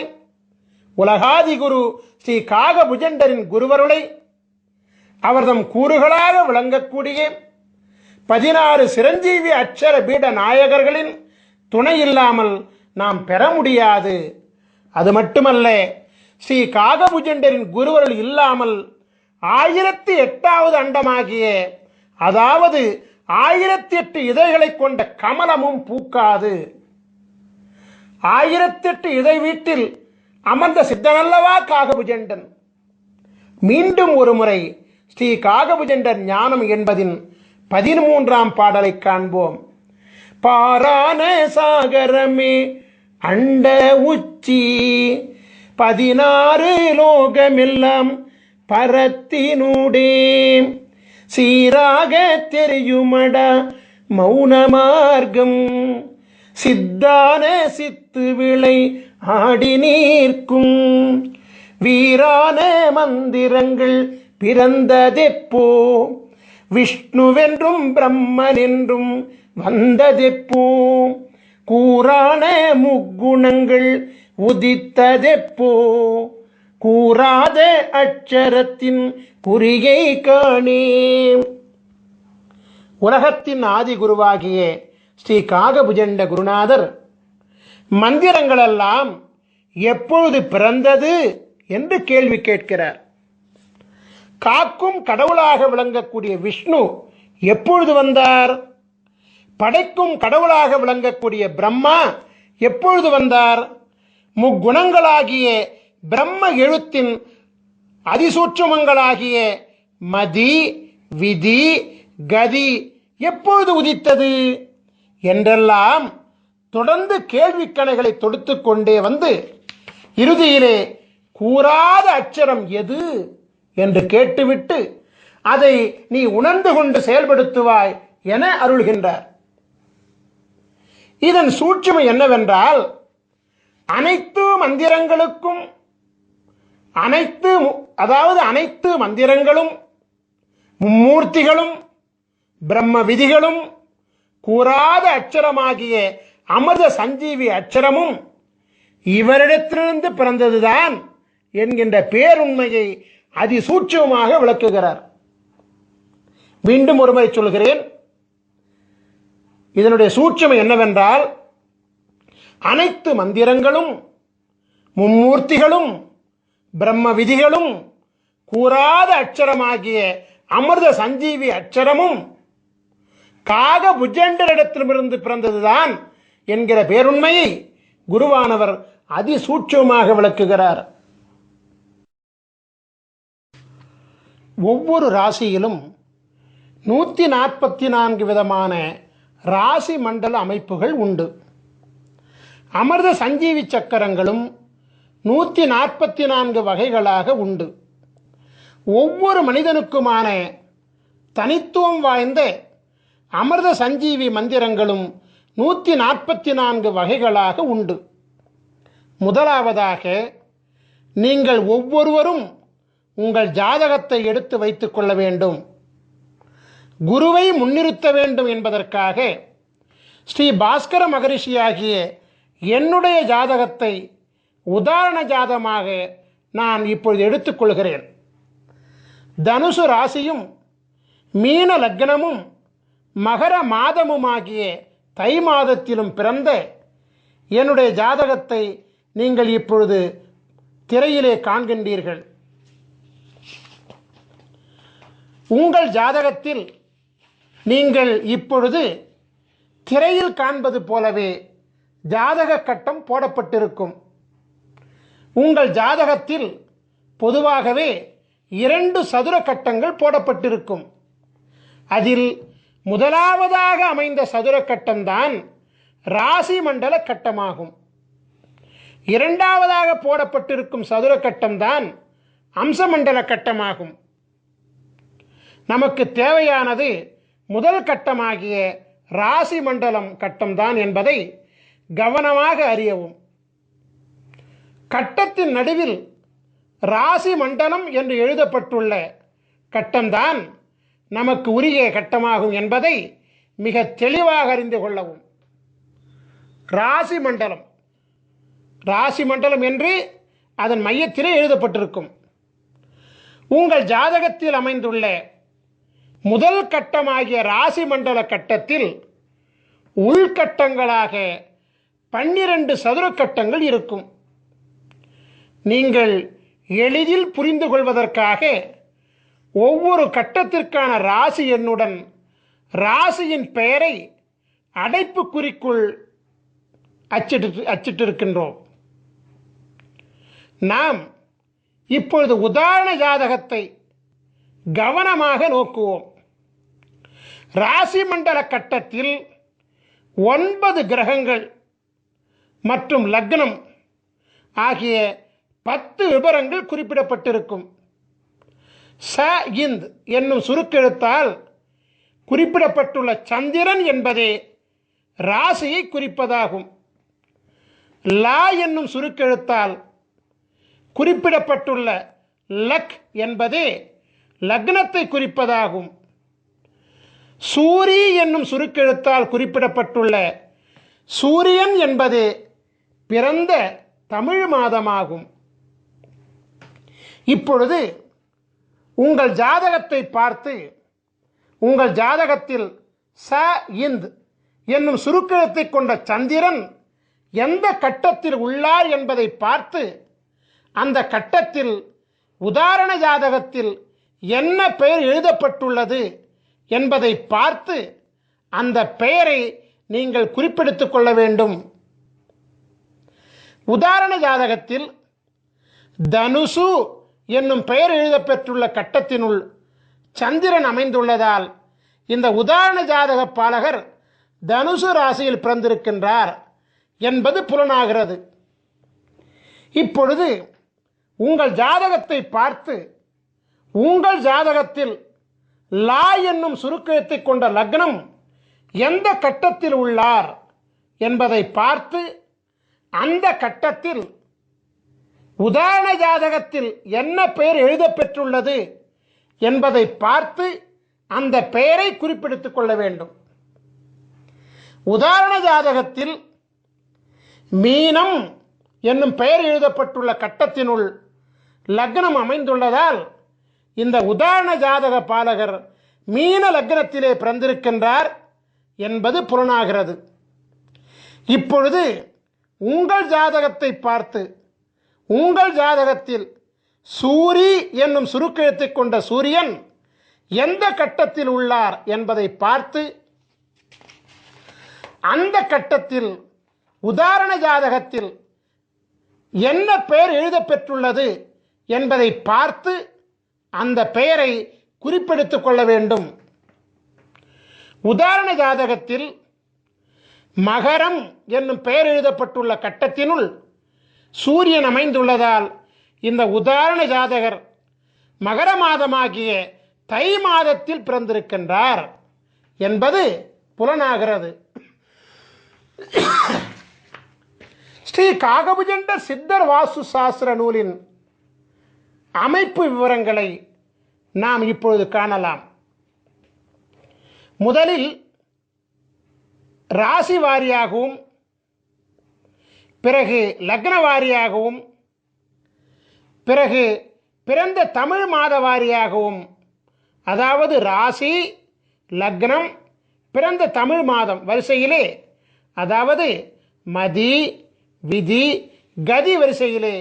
உலகாதி குரு ஸ்ரீ காகபுஜண்டரின் குருவருளை அவர்தம் கூறுகளாக விளங்கக்கூடிய 16 சிரஞ்சீவி அட்சர பீட நாயகர்களின் துணை இல்லாமல் நாம் பெற முடியாது. அது மட்டுமல்ல, ஸ்ரீ காகபுஜண்டரின் குருவருள் இல்லாமல் 1008வது அண்டமாகிய, அதாவது 1008 இதழ்களை கொண்ட கமலமும் பூக்காது. 1008 இதழ் வீட்டில் அமர்ந்த சித்தனல்லவா காகபுஜண்டன். மீண்டும் ஒரு முறை ஸ்ரீ காகபுஜண்டர் ஞானம் என்பதின் 13ஆம் பாடலை காண்போம். பாரான சாகரமே அண்ட உச்சி 16 லோகமெல்லாம் பரத்தினூடே சீராக தெரியுமடா மௌன மார்க்கம் சித்தான சித்து விளை ஆடி நீர்க்கும் வீரான மந்திரங்கள் பிறந்ததெப்போ விஷ்ணுவென்றும் பிரம்மனென்றும் வந்ததெப்போ கூறான முக்குணங்கள் உதித்ததெப்போ கூறாத அட்சரத்தின் குறியை காணே. உலகத்தின் ஆதி குருவாகிய ஸ்ரீ காகபுஜண்ட குருநாதர் மந்திரங்களெல்லாம் எப்பொழுது பிறந்தது என்று கேள்வி கேட்கிறார். காக்கும் கடவுளாக விளங்கக்கூடிய விஷ்ணு எப்பொழுது வந்தார்? படைக்கும் கடவுளாக விளங்கக்கூடிய பிரம்மா எப்பொழுது வந்தார்? முக்குணங்களாகிய பிரம்ம எழுத்தின் அதிசூட்சுமங்களாகிய மதி விதி கதி எப்பொழுது உதித்தது என்றெல்லாம் தொடர்ந்து கேள்விக்கணைகளை தொடுத்து கொண்டே வந்து இறுதியிலே கூறாத அட்சரம் எது என்று கேட்டுவிட்டு அதை நீ உணர்ந்து கொண்டு செயல்படுத்துவாய் என அருள்கின்றார். இதன் சூட்சுமை என்னவென்றால், அனைத்து மந்திரங்களுக்கும் அனைத்து மந்திரங்களும் மும்மூர்த்திகளும் பிரம்ம விதிகளும் கூறாத அட்சரமாகிய அமிர்த சஞ்சீவி அட்சரமும் இவரிடத்திலிருந்து பிறந்ததுதான் என்கின்ற பேருண்மையை அதிசூட்சமாக விளக்குகிறார். மீண்டும் ஒருமுறை சொல்கிறேன். இதனுடைய சூட்சுமை என்னவென்றால், அனைத்து மந்திரங்களும் மும்மூர்த்திகளும் பிரம்ம விதிகளும் கூறாத அட்சரமாகிய அமிர்த சஞ்சீவி அட்சரமும் காகபுஜண்டரிடத்திலிருந்து பிறந்ததுதான் என்கிற பேருண்மையை குருவானவர் அதிசூட்சமாக விளக்குகிறார். ஒவ்வொரு ராசியிலும் 144 விதமான ராசி மண்டல அமைப்புகள் உண்டு. அமிர்த சஞ்சீவி சக்கரங்களும் 144 வகைகளாக உண்டு. ஒவ்வொரு மனிதனுக்குமான தனித்துவம் வாய்ந்த அமிர்த சஞ்சீவி மந்திரங்களும் 144 வகைகளாக உண்டு. முதலாவதாக, நீங்கள் ஒவ்வொருவரும் உங்கள் ஜாதகத்தை எடுத்து வைத்துக் கொள்ள வேண்டும். குருவை முன்னிறுத்த வேண்டும் என்பதற்காக ஸ்ரீ பாஸ்கர மகரிஷியாகிய என்னுடைய ஜாதகத்தை உதாரண ஜாதகமாக நான் இப்பொழுது எடுத்துக்கொள்கிறேன். தனுசு ராசியும் மீன லக்னமும் மகர மாதமுமாகிய தை மாதத்திலும் பிறந்த என்னுடைய ஜாதகத்தை நீங்கள் இப்பொழுது திரையிலே காண்கின்றீர்கள். உங்கள் ஜாதகத்தில் நீங்கள் இப்பொழுது திரையில் காண்பது போலவே ஜாதக கட்டம் போடப்பட்டிருக்கும். உங்கள் ஜாதகத்தில் பொதுவாகவே 2 சதுர கட்டங்கள் போடப்பட்டிருக்கும். அதில் முதலாவதாக அமைந்த சதுர கட்டம்தான் ராசி மண்டல கட்டமாகும். இரண்டாவதாக போடப்பட்டிருக்கும் சதுர கட்டம்தான் அம்சமண்டல கட்டமாகும். நமக்கு தேவையானது முதல் கட்டமாகிய ராசி மண்டலம் கட்டம்தான் என்பதை கவனமாக அறியவும். கட்டத்தின் நடுவில் ராசி மண்டலம் என்று எழுதப்பட்டுள்ள கட்டம்தான் நமக்கு உரிய கட்டமாகும் என்பதை மிக தெளிவாக அறிந்து கொள்ளவும். ராசி மண்டலம் ராசி மண்டலம் என்று அதன் மையத்திலே எழுதப்பட்டிருக்கும். உங்கள் ஜாதகத்தில் அமைந்துள்ள முதல் கட்டமாகிய ராசி மண்டல கட்டத்தில் உள்கட்டங்களாக 12 சதுர கட்டங்கள் இருக்கும். நீங்கள் எளிதில் புரிந்து கொள்வதற்காக ஒவ்வொரு கட்டத்திற்கான ராசி எண்ணுடன் ராசியின் பெயரை அடைப்புக்குறிக்குள் அச்சிட்டிருக்கின்றோம். நாம் இப்பொழுது உதாரண ஜாதகத்தை கவனமாக நோக்குவோம். ராசி மண்டல கட்டத்தில் 9 கிரகங்கள் மற்றும் லக்னம் ஆகிய 10 விபரங்கள் குறிப்பிடப்பட்டிருக்கும். ச இந்த் என்னும் சுருக்கெழுத்தால் குறிப்பிடப்பட்டுள்ள சந்திரன் என்பதே ராசியை குறிப்பதாகும். லா என்னும் சுருக்கெழுத்தால் குறிப்பிடப்பட்டுள்ள லக் என்பதே லக்னத்தை குறிப்பதாகும். சூரி என்னும் சுருக்கெழுத்தால் குறிப்பிடப்பட்டுள்ள சூரியன் என்பதே பிறந்த தமிழ் மாதமாகும். இப்பொழுது உங்கள் ஜாதகத்தை பார்த்து உங்கள் ஜாதகத்தில் ச இந்த் என்னும் சுருக்கெழுத்தை கொண்ட சந்திரன் எந்த கட்டத்தில் உள்ளார் என்பதை பார்த்து அந்த கட்டத்தில் உதாரண ஜாதகத்தில் என்ன பெயர் எழுதப்பட்டுள்ளது என்பதை பார்த்து அந்த பெயரை நீங்கள் குறிப்பெடுத்துக் கொள்ள வேண்டும். உதாரண ஜாதகத்தில் தனுசு என்னும் பெயர் எழுதப்பெற்றுள்ள கட்டத்தினுள் சந்திரன் அமைந்துள்ளதால் இந்த உதாரண ஜாதக பாலகர் தனுசு ராசியில் பிறந்திருக்கின்றார் என்பது புலனாகிறது. இப்பொழுது உங்கள் ஜாதகத்தை பார்த்து உங்கள் ஜாதகத்தில் லா என்னும் சுருக்கெழுத்தை கொண்ட லக்னம் எந்த கட்டத்தில் உள்ளார் என்பதை பார்த்து அந்த கட்டத்தில் உதாரண ஜாதகத்தில் என்ன பெயர் எழுதப்பெற்றுள்ளது என்பதை பார்த்து அந்த பெயரை குறிப்பிடுத்திக் கொள்ள வேண்டும். உதாரண ஜாதகத்தில் மீனம் என்னும் பெயர் எழுதப்பட்டுள்ள கட்டத்தினுள் லக்னம் அமைந்துள்ளதால் இந்த உதாரண ஜாதக பாலகர் மீன லக்னத்திலே பிறந்திருக்கின்றார் என்பது புலனாகிறது. இப்பொழுது உங்கள் ஜாதகத்தை பார்த்து உங்கள் ஜாதகத்தில் சூரி என்னும் சுருக்கெழுத்தை கொண்ட சூரியன் எந்த கட்டத்தில் உள்ளார் என்பதை பார்த்து அந்த கட்டத்தில் உதாரண ஜாதகத்தில் என்ன பெயர் எழுதப்பெற்றுள்ளது என்பதை பார்த்து அந்த பெயரை குறிப்பெடுத்துக் கொள்ள வேண்டும். உதாரண ஜாதகத்தில் மகரம் என்னும் பெயர் எழுதப்பட்டுள்ள கட்டத்தினுள் சூரியன் அமைந்துள்ளதால் இந்த உதாரண ஜாதகர் மகர மாதமாகிய தை மாதத்தில் பிறந்திருக்கின்றார் என்பது புலனாகிறது. ஸ்ரீ காகபுஜண்டர் சித்தர் வாஸ்து சாஸ்திர நூலின் அமைப்பு விவரங்களை நாம் இப்பொழுது காணலாம். முதலில் ராசி வாரியாகவும் பிறகு லக்ன வாரியாகவும் பிறகு பிறந்த தமிழ் மாத வாரியாகவும், அதாவது ராசி லக்னம் பிறந்த தமிழ் மாதம் வரிசையிலே, அதாவது மதி விதி கதி வரிசையிலே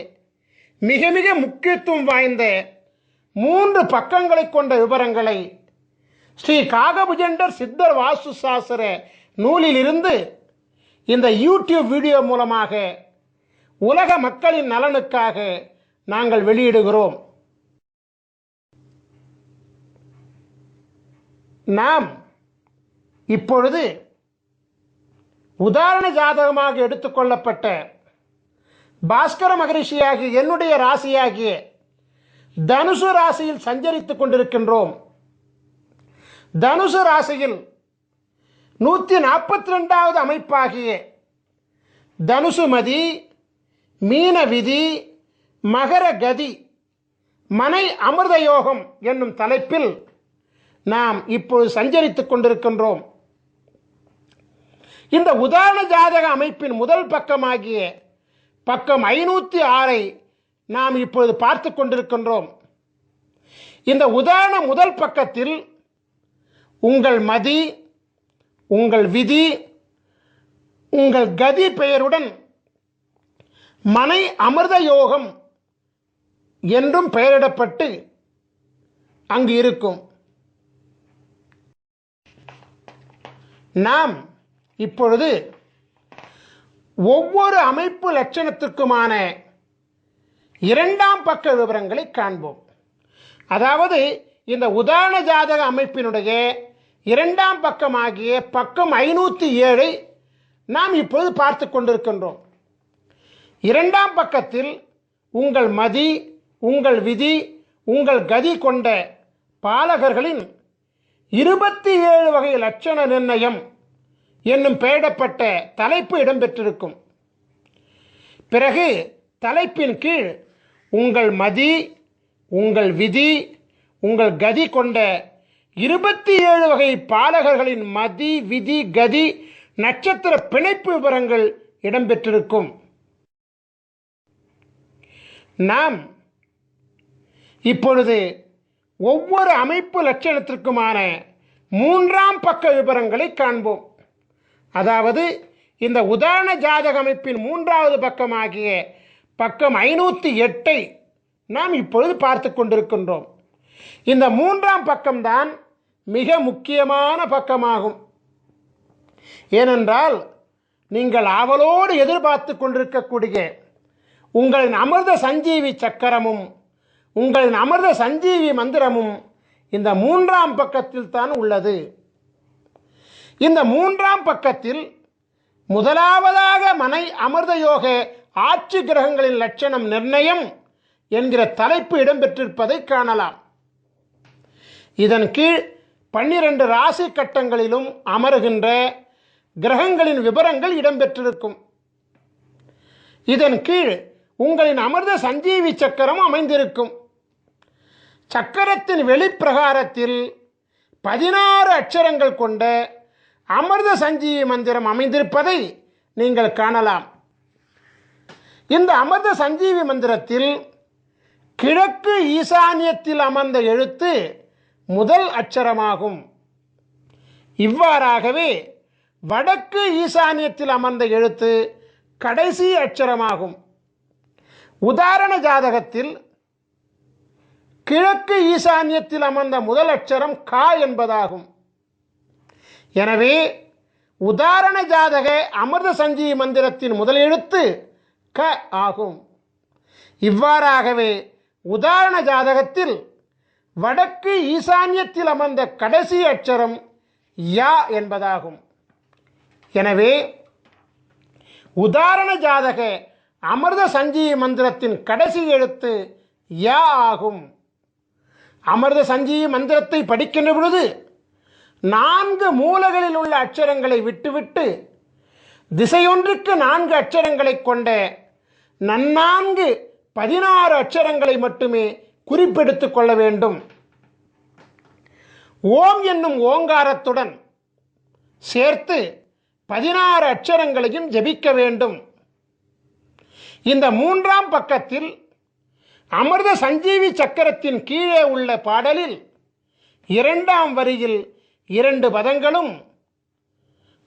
மிக மிக முக்கியத்துவம் வாய்ந்த 3 பக்கங்களை கொண்ட விவரங்களை ஸ்ரீ காகபுஜண்டர் சித்தர் வாஸ்து சாஸ்திர நூலிலிருந்து இந்த யூடியூப் வீடியோ மூலமாக உலக மக்களின் நலனுக்காக நாங்கள் வெளியிடுகிறோம். நாம் இப்பொழுது உதாரண ஜாதகமாக எடுத்துக்கொள்ளப்பட்ட பாஸ்கர மகரிஷியாகிய என்னுடைய ராசியாகிய தனுசு ராசியில் சஞ்சரித்துக் கொண்டிருக்கின்றோம். தனுசு ராசியில் 142வது அமைப்பாகிய தனுசு மதி மீன விதி மகர கதி மனை அமிர்த யோகம் என்னும் தலைப்பில் நாம் இப்பொழுது சஞ்சரித்துக் கொண்டிருக்கின்றோம். இந்த உதாரண ஜாதக அமைப்பின் முதல் பக்கமாகிய பக்கம் 506 நாம் இப்பொழுது பார்த்து கொண்டிருக்கின்றோம். இந்த உதாரண முதல் பக்கத்தில் உங்கள் மதி உங்கள் விதி உங்கள் கதி பெயருடன் மனை அமிர்த யோகம் என்றும் பெயரிடப்பட்டு அங்கு இருக்கும். நாம் இப்பொழுது ஒவ்வொரு அமைப்பு லட்சணத்திற்குமான 2ஆம் பக்க விவரங்களை காண்போம். அதாவது இந்த உதாரண ஜாதக அமைப்பினுடைய 2ஆம் பக்கமாகிய பக்கம் 507 நாம் இப்பொழுது பார்த்து கொண்டிருக்கின்றோம். 2ஆம் பக்கத்தில் உங்கள் மதி உங்கள் விதி உங்கள் கதி கொண்ட பாலகர்களின் 27 வகை லட்சண நிர்ணயம் என்னும் பெயரிடப்பட்ட தலைப்பு இடம்பெற்றிருக்கும். பிறகு தலைப்பின் கீழ் உங்கள் மதி உங்கள் விதி உங்கள் கதி கொண்ட 27 வகை பாலகர்களின் மதி விதி கதி நட்சத்திர பிணைப்பு விவரங்கள் இடம்பெற்றிருக்கும். நாம் இப்பொழுது ஒவ்வொரு அமைப்பு லட்சணத்திற்குமான 3ஆம் பக்க விவரங்களை காண்போம். அதாவது இந்த உதாரண ஜாதக அமைப்பின் 3வது பக்கமாகிய பக்கம் 508 நாம் இப்பொழுது பார்த்து கொண்டிருக்கின்றோம். இந்த 3ஆம் பக்கம்தான் மிக முக்கியமான பக்கமாகும். ஏனென்றால் நீங்கள் ஆவலோடு எதிர்பார்த்து கொண்டிருக்கக்கூடிய உங்களின் அமிர்த சஞ்சீவி சக்கரமும் உங்களின் அமிர்த சஞ்சீவி மந்திரமும் இந்த 3ஆம் பக்கத்தில் தான் உள்ளது. இந்த 3ஆம் பக்கத்தில் முதலாவதாக மனை அமிர்த யோக ஆட்சி கிரகங்களின் லட்சணம் நிர்ணயம் என்கிற தலைப்பு இடம்பெற்றிருப்பதை காணலாம். இதன் கீழ் 12 ராசி கட்டங்களிலும் அமருகின்ற கிரகங்களின் விவரங்கள் இடம்பெற்றிருக்கும். இதன் கீழ் உங்களின் அமிர்த சஞ்சீவி சக்கரம் அமைந்திருக்கும். சக்கரத்தின் வெளிப்பிரகாரத்தில் 16 அட்சரங்கள் கொண்ட அமிர்த சஞ்சீவி மந்திரம் அமைந்திருப்பதை நீங்கள் காணலாம். இந்த அமிர்த சஞ்சீவி மந்திரத்தில் கிழக்கு ஈசானியத்தில் அமர்ந்த எழுத்து முதல் அட்சரமாகும். இவ்வாறாகவே வடக்கு ஈசானியத்தில் அமர்ந்த எழுத்து கடைசி அட்சரமாகும். உதாரண ஜாதகத்தில் கிழக்கு ஈசானியத்தில் அமர்ந்த முதல் அட்சரம் கா என்பதாகும். எனவே உதாரண ஜாதக அமிர்த சஞ்சீவி மந்திரத்தின் முதல் எழுத்து க ஆகும். இவ்வாறாகவே உதாரண ஜாதகத்தில் வடக்கு ஈசானியத்தில் அமர்ந்த கடைசி அட்சரம் யா என்பதாகும். எனவே உதாரண ஜாதக அமிர்த சஞ்சீவி மந்திரத்தின் கடைசி எழுத்து யா ஆகும். அமிர்த சஞ்சீவி மந்திரத்தை படிக்கின்ற பொழுது 4 மூலைகளில் உள்ள அட்சரங்களை விட்டுவிட்டு திசையொன்றுக்கு 4 அட்சரங்களை கொண்ட நன்னான்கு 16 அட்சரங்களை மட்டுமே குறிப்பெடுத்துக் கொள்ள வேண்டும். ஓம் என்னும் ஓங்காரத்துடன் சேர்த்து 16 அட்சரங்களையும் ஜபிக்க வேண்டும். இந்த 3ஆம் பக்கத்தில் அமிர்த சஞ்சீவி சக்கரத்தின் கீழே உள்ள பாடலில் 2ஆம் வரியில் 2 பதங்களும்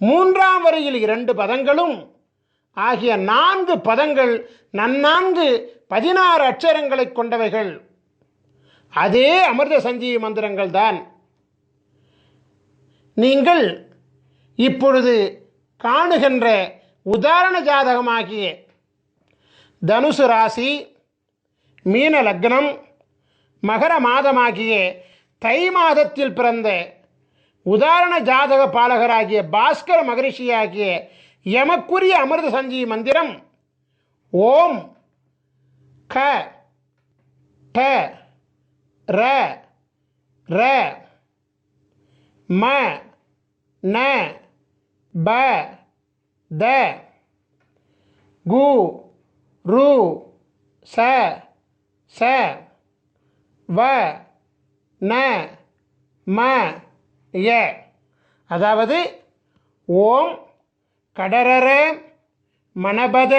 3ஆம் வரியில் 2 பதங்களும் ஆகிய 4 பதங்கள் நன்னான்கு 16 அட்சரங்களை கொண்டவைகள். அதே அமிர்த சஞ்சீவி மந்திரங்கள் தான். நீங்கள் இப்பொழுது காணுகின்ற உதாரண ஜாதகமாகிய தனுசு ராசி, மீன லக்னம், மகர மாதமாகிய தை மாதத்தில் பிறந்த உதாரண ஜாதக பாலகராகிய பாஸ்கர மகரிஷியாகிய எமக்குரிய அமிர்த சஞ்சீவி மந்திரம் ஓம் க ட ர ர ம ந ப த கு ரு ச ச வ ந ம ய. அதாவது ஓம் கடரர மணபத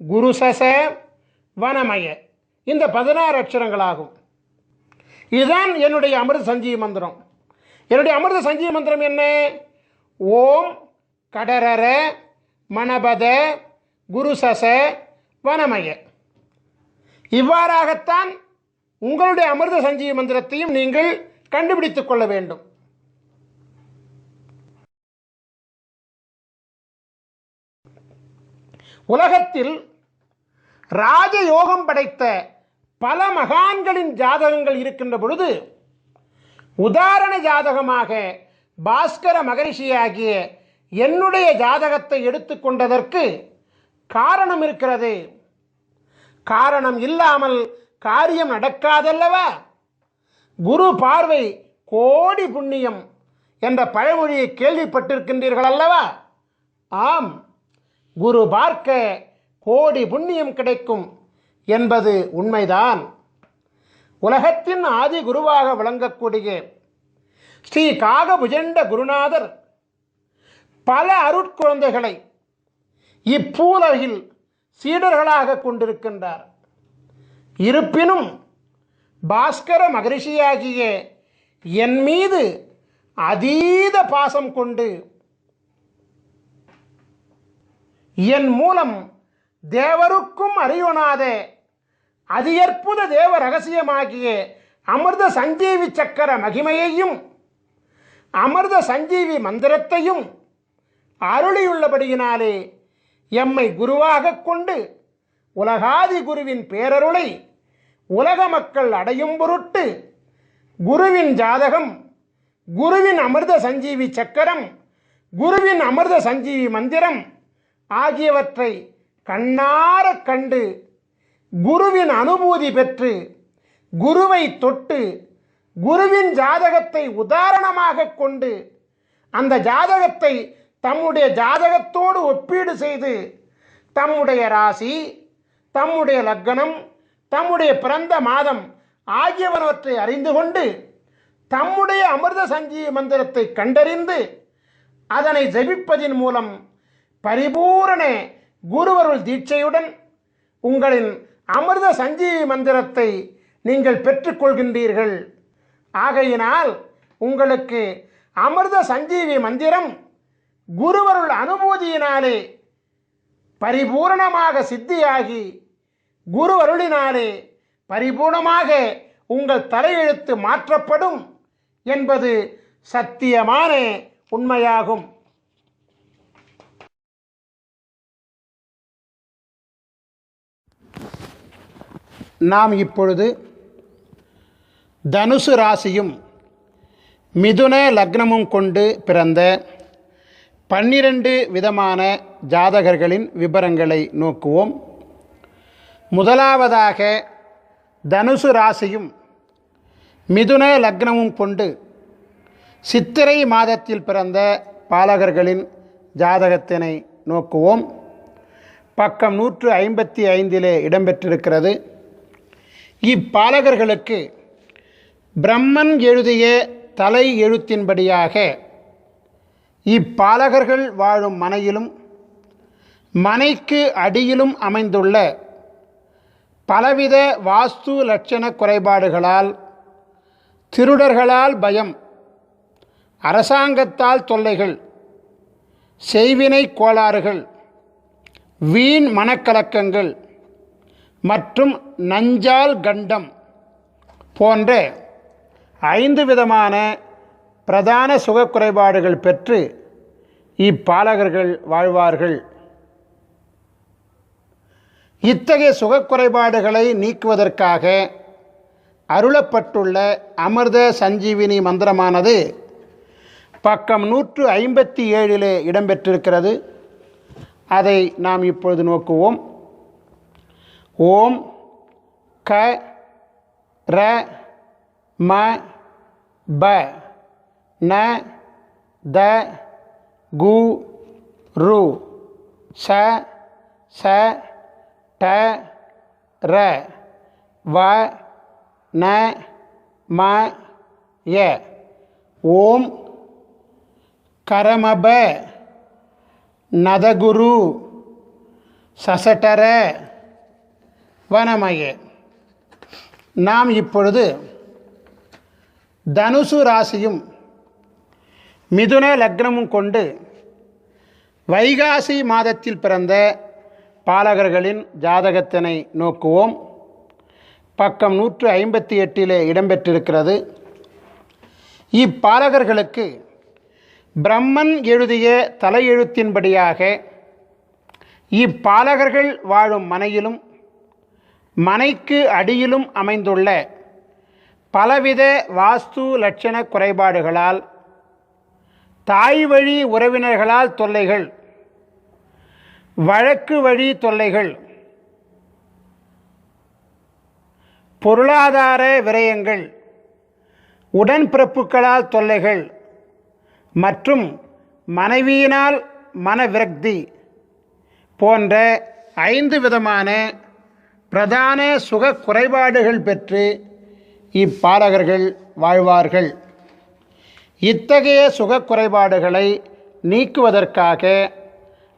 குருசச வனமய, இந்த 16 அட்சரங்களாகும். இதுதான் என்னுடைய அமிர்த சஞ்சீவி மந்திரம். என்னுடைய அமிர்த சஞ்சீவி மந்திரம் என்ன? ஓம் கடரர மணபத குருசச வனமய. இவ்வாறாகத்தான் உங்களுடைய அமிர்த சஞ்சீவி மந்திரத்தையும் நீங்கள் கண்டுபிடித்துக் கொள்ள வேண்டும். உலகத்தில் ராஜயோகம் படைத்த பல மகான்களின் ஜாதகங்கள் இருக்கின்ற பொழுது உதாரண ஜாதகமாக பாஸ்கர மகரிஷியாகிய என்னுடைய ஜாதகத்தை எடுத்துக்கொண்டதற்கு காரணம் இருக்கிறது. காரணம் இல்லாமல் காரியம் நடக்காதல்லவா? குரு பார்வை கோடி புண்ணியம் என்ற பழமொழியை கேள்விப்பட்டிருக்கின்றீர்கள் அல்லவா? ஆம், குரு பார்க்க கோடி புண்ணியம் கிடைக்கும் என்பது உண்மைதான். உலகத்தின் ஆதி குருவாக விளங்கக்கூடிய ஸ்ரீ காகபுஜண்ட குருநாதர் பல அருட்குழந்தைகளை இப்பூலகில் சீடர்களாக கொண்டிருக்கின்றார். இருப்பினும் பாஸ்கர மகரிஷியாகிய என் மீது அதீத பாசம் கொண்டு என் மூலம் தேவருக்கும் அறியொணாத அதியற்புத தேவ ரகசியமாகிய அமிர்த சஞ்சீவி சக்கர மகிமையையும் அமிர்த சஞ்சீவி மந்திரத்தையும் அருளியுள்ளபடியினாலே எம்மை குருவாக கொண்டு உலகாதி குருவின் பேரருளை உலக மக்கள் அடையும் பொருட்டு குருவின் ஜாதகம், குருவின் அமிர்த சஞ்சீவி சக்கரம், குருவின் அமிர்த சஞ்சீவி மந்திரம் ஆகியவற்றை கண்ணார கண்டு குருவின் அனுபூதி பெற்று குருவை தொட்டு குருவின் ஜாதகத்தை உதாரணமாக கொண்டு அந்த ஜாதகத்தை தம்முடைய ஜாதகத்தோடு ஒப்பீடு செய்து தம்முடைய ராசி, தம்முடைய லக்னம், தம்முடைய பிறந்த மாதம் ஆகியவற்றை அறிந்து கொண்டு தம்முடைய அமிர்த சஞ்சீவி மந்திரத்தை கண்டறிந்து அதனை ஜபிப்பதின் மூலம் பரிபூரண குருவருள் தீட்சையுடன் உங்களின் அமிர்த சஞ்சீவி மந்திரத்தை நீங்கள் பெற்றுக்கொள்கின்றீர்கள். ஆகையினால் உங்களுக்கு அமிர்த சஞ்சீவி மந்திரம் குருவருள் அனுபூதியினாலே பரிபூரணமாக சித்தியாகி குருவருளினாலே பரிபூர்ணமாக உங்கள் தலையெழுத்து மாற்றப்படும் என்பது சத்தியமான உண்மையாகும். நாம் இப்பொழுது தனுசு ராசியும் மிதுன லக்னமும் கொண்டு பிறந்த 12 விதமான ஜாதகர்களின் விபரங்களை நோக்குவோம். முதலாவதாக தனுசு ராசியும் மிதுன லக்னமும் கொண்டு சித்திரை மாதத்தில் பிறந்த பாலகர்களின் ஜாதகத்தினை நோக்குவோம். பக்கம் 155 இடம்பெற்றிருக்கிறது. இப்பாலகர்களுக்கு பிரம்மன் எழுதிய தலை எழுத்தின்படியாக இப்பாலகர்கள் வாழும் மனையிலும் மனைக்கு அடியிலும் அமைந்துள்ள பலவித வாஸ்து லட்சண குறைபாடுகளால், திருடர்களால் பயம், அரசாங்கத்தால் தொல்லைகள், செய்வினை கோளாறுகள், வீண் மனக்கலக்கங்கள் மற்றும் நஞ்சால் கண்டம் போன்ற 5 விதமான பிரதான சுகக்குறைபாடுகள் பெற்று இப்பாலகர்கள் வாழ்வார்கள். இத்தகைய சுகக்குறைபாடுகளை நீக்குவதற்காக அருளப்பட்டுள்ள அமிர்த சஞ்சீவினி மந்திரமானது பக்கம் 157 இடம்பெற்றிருக்கிறது. அதை நாம் இப்பொழுது நோக்குவோம். ஓம் க ர ம ப ந த கு ரு ச ச ட ர வ ந ம ய. ஓம் கரமப நதகுரு சசடர வனமய. நாம் இப்பொழுது தனுசு ராசியும் மிதுன லக்னமும் கொண்டு வைகாசி மாதத்தில் பிறந்த பாலகர்களின் ஜாதகத்தினை நோக்குவோம். பக்கம் 158 இடம்பெற்றிருக்கிறது. இப்பாலகர்களுக்கு பிரம்மன் எழுதிய தலையெழுத்தின்படியாக இப்பாலகர்கள் வாழும் மனையிலும் மனைக்கு அடியிலும் அமைந்துள்ள பலவித வாஸ்து லட்சண குறைபாடுகளால், தாய் வழி உறவினர்களால் தொல்லைகள், வழக்கு வழி தொல்லைகள், பொருளாதார விரயங்கள், உடன்பிறப்புகளால் தொல்லைகள் மற்றும் மனைவியினால் மனவிரக்தி போன்ற 5 விதமான பிரதான சுக குறைபாடுகள் பெற்று இப்பாலகர்கள் வாழ்வார்கள். இத்தகைய சுக குறைபாடுகளை நீக்குவதற்காக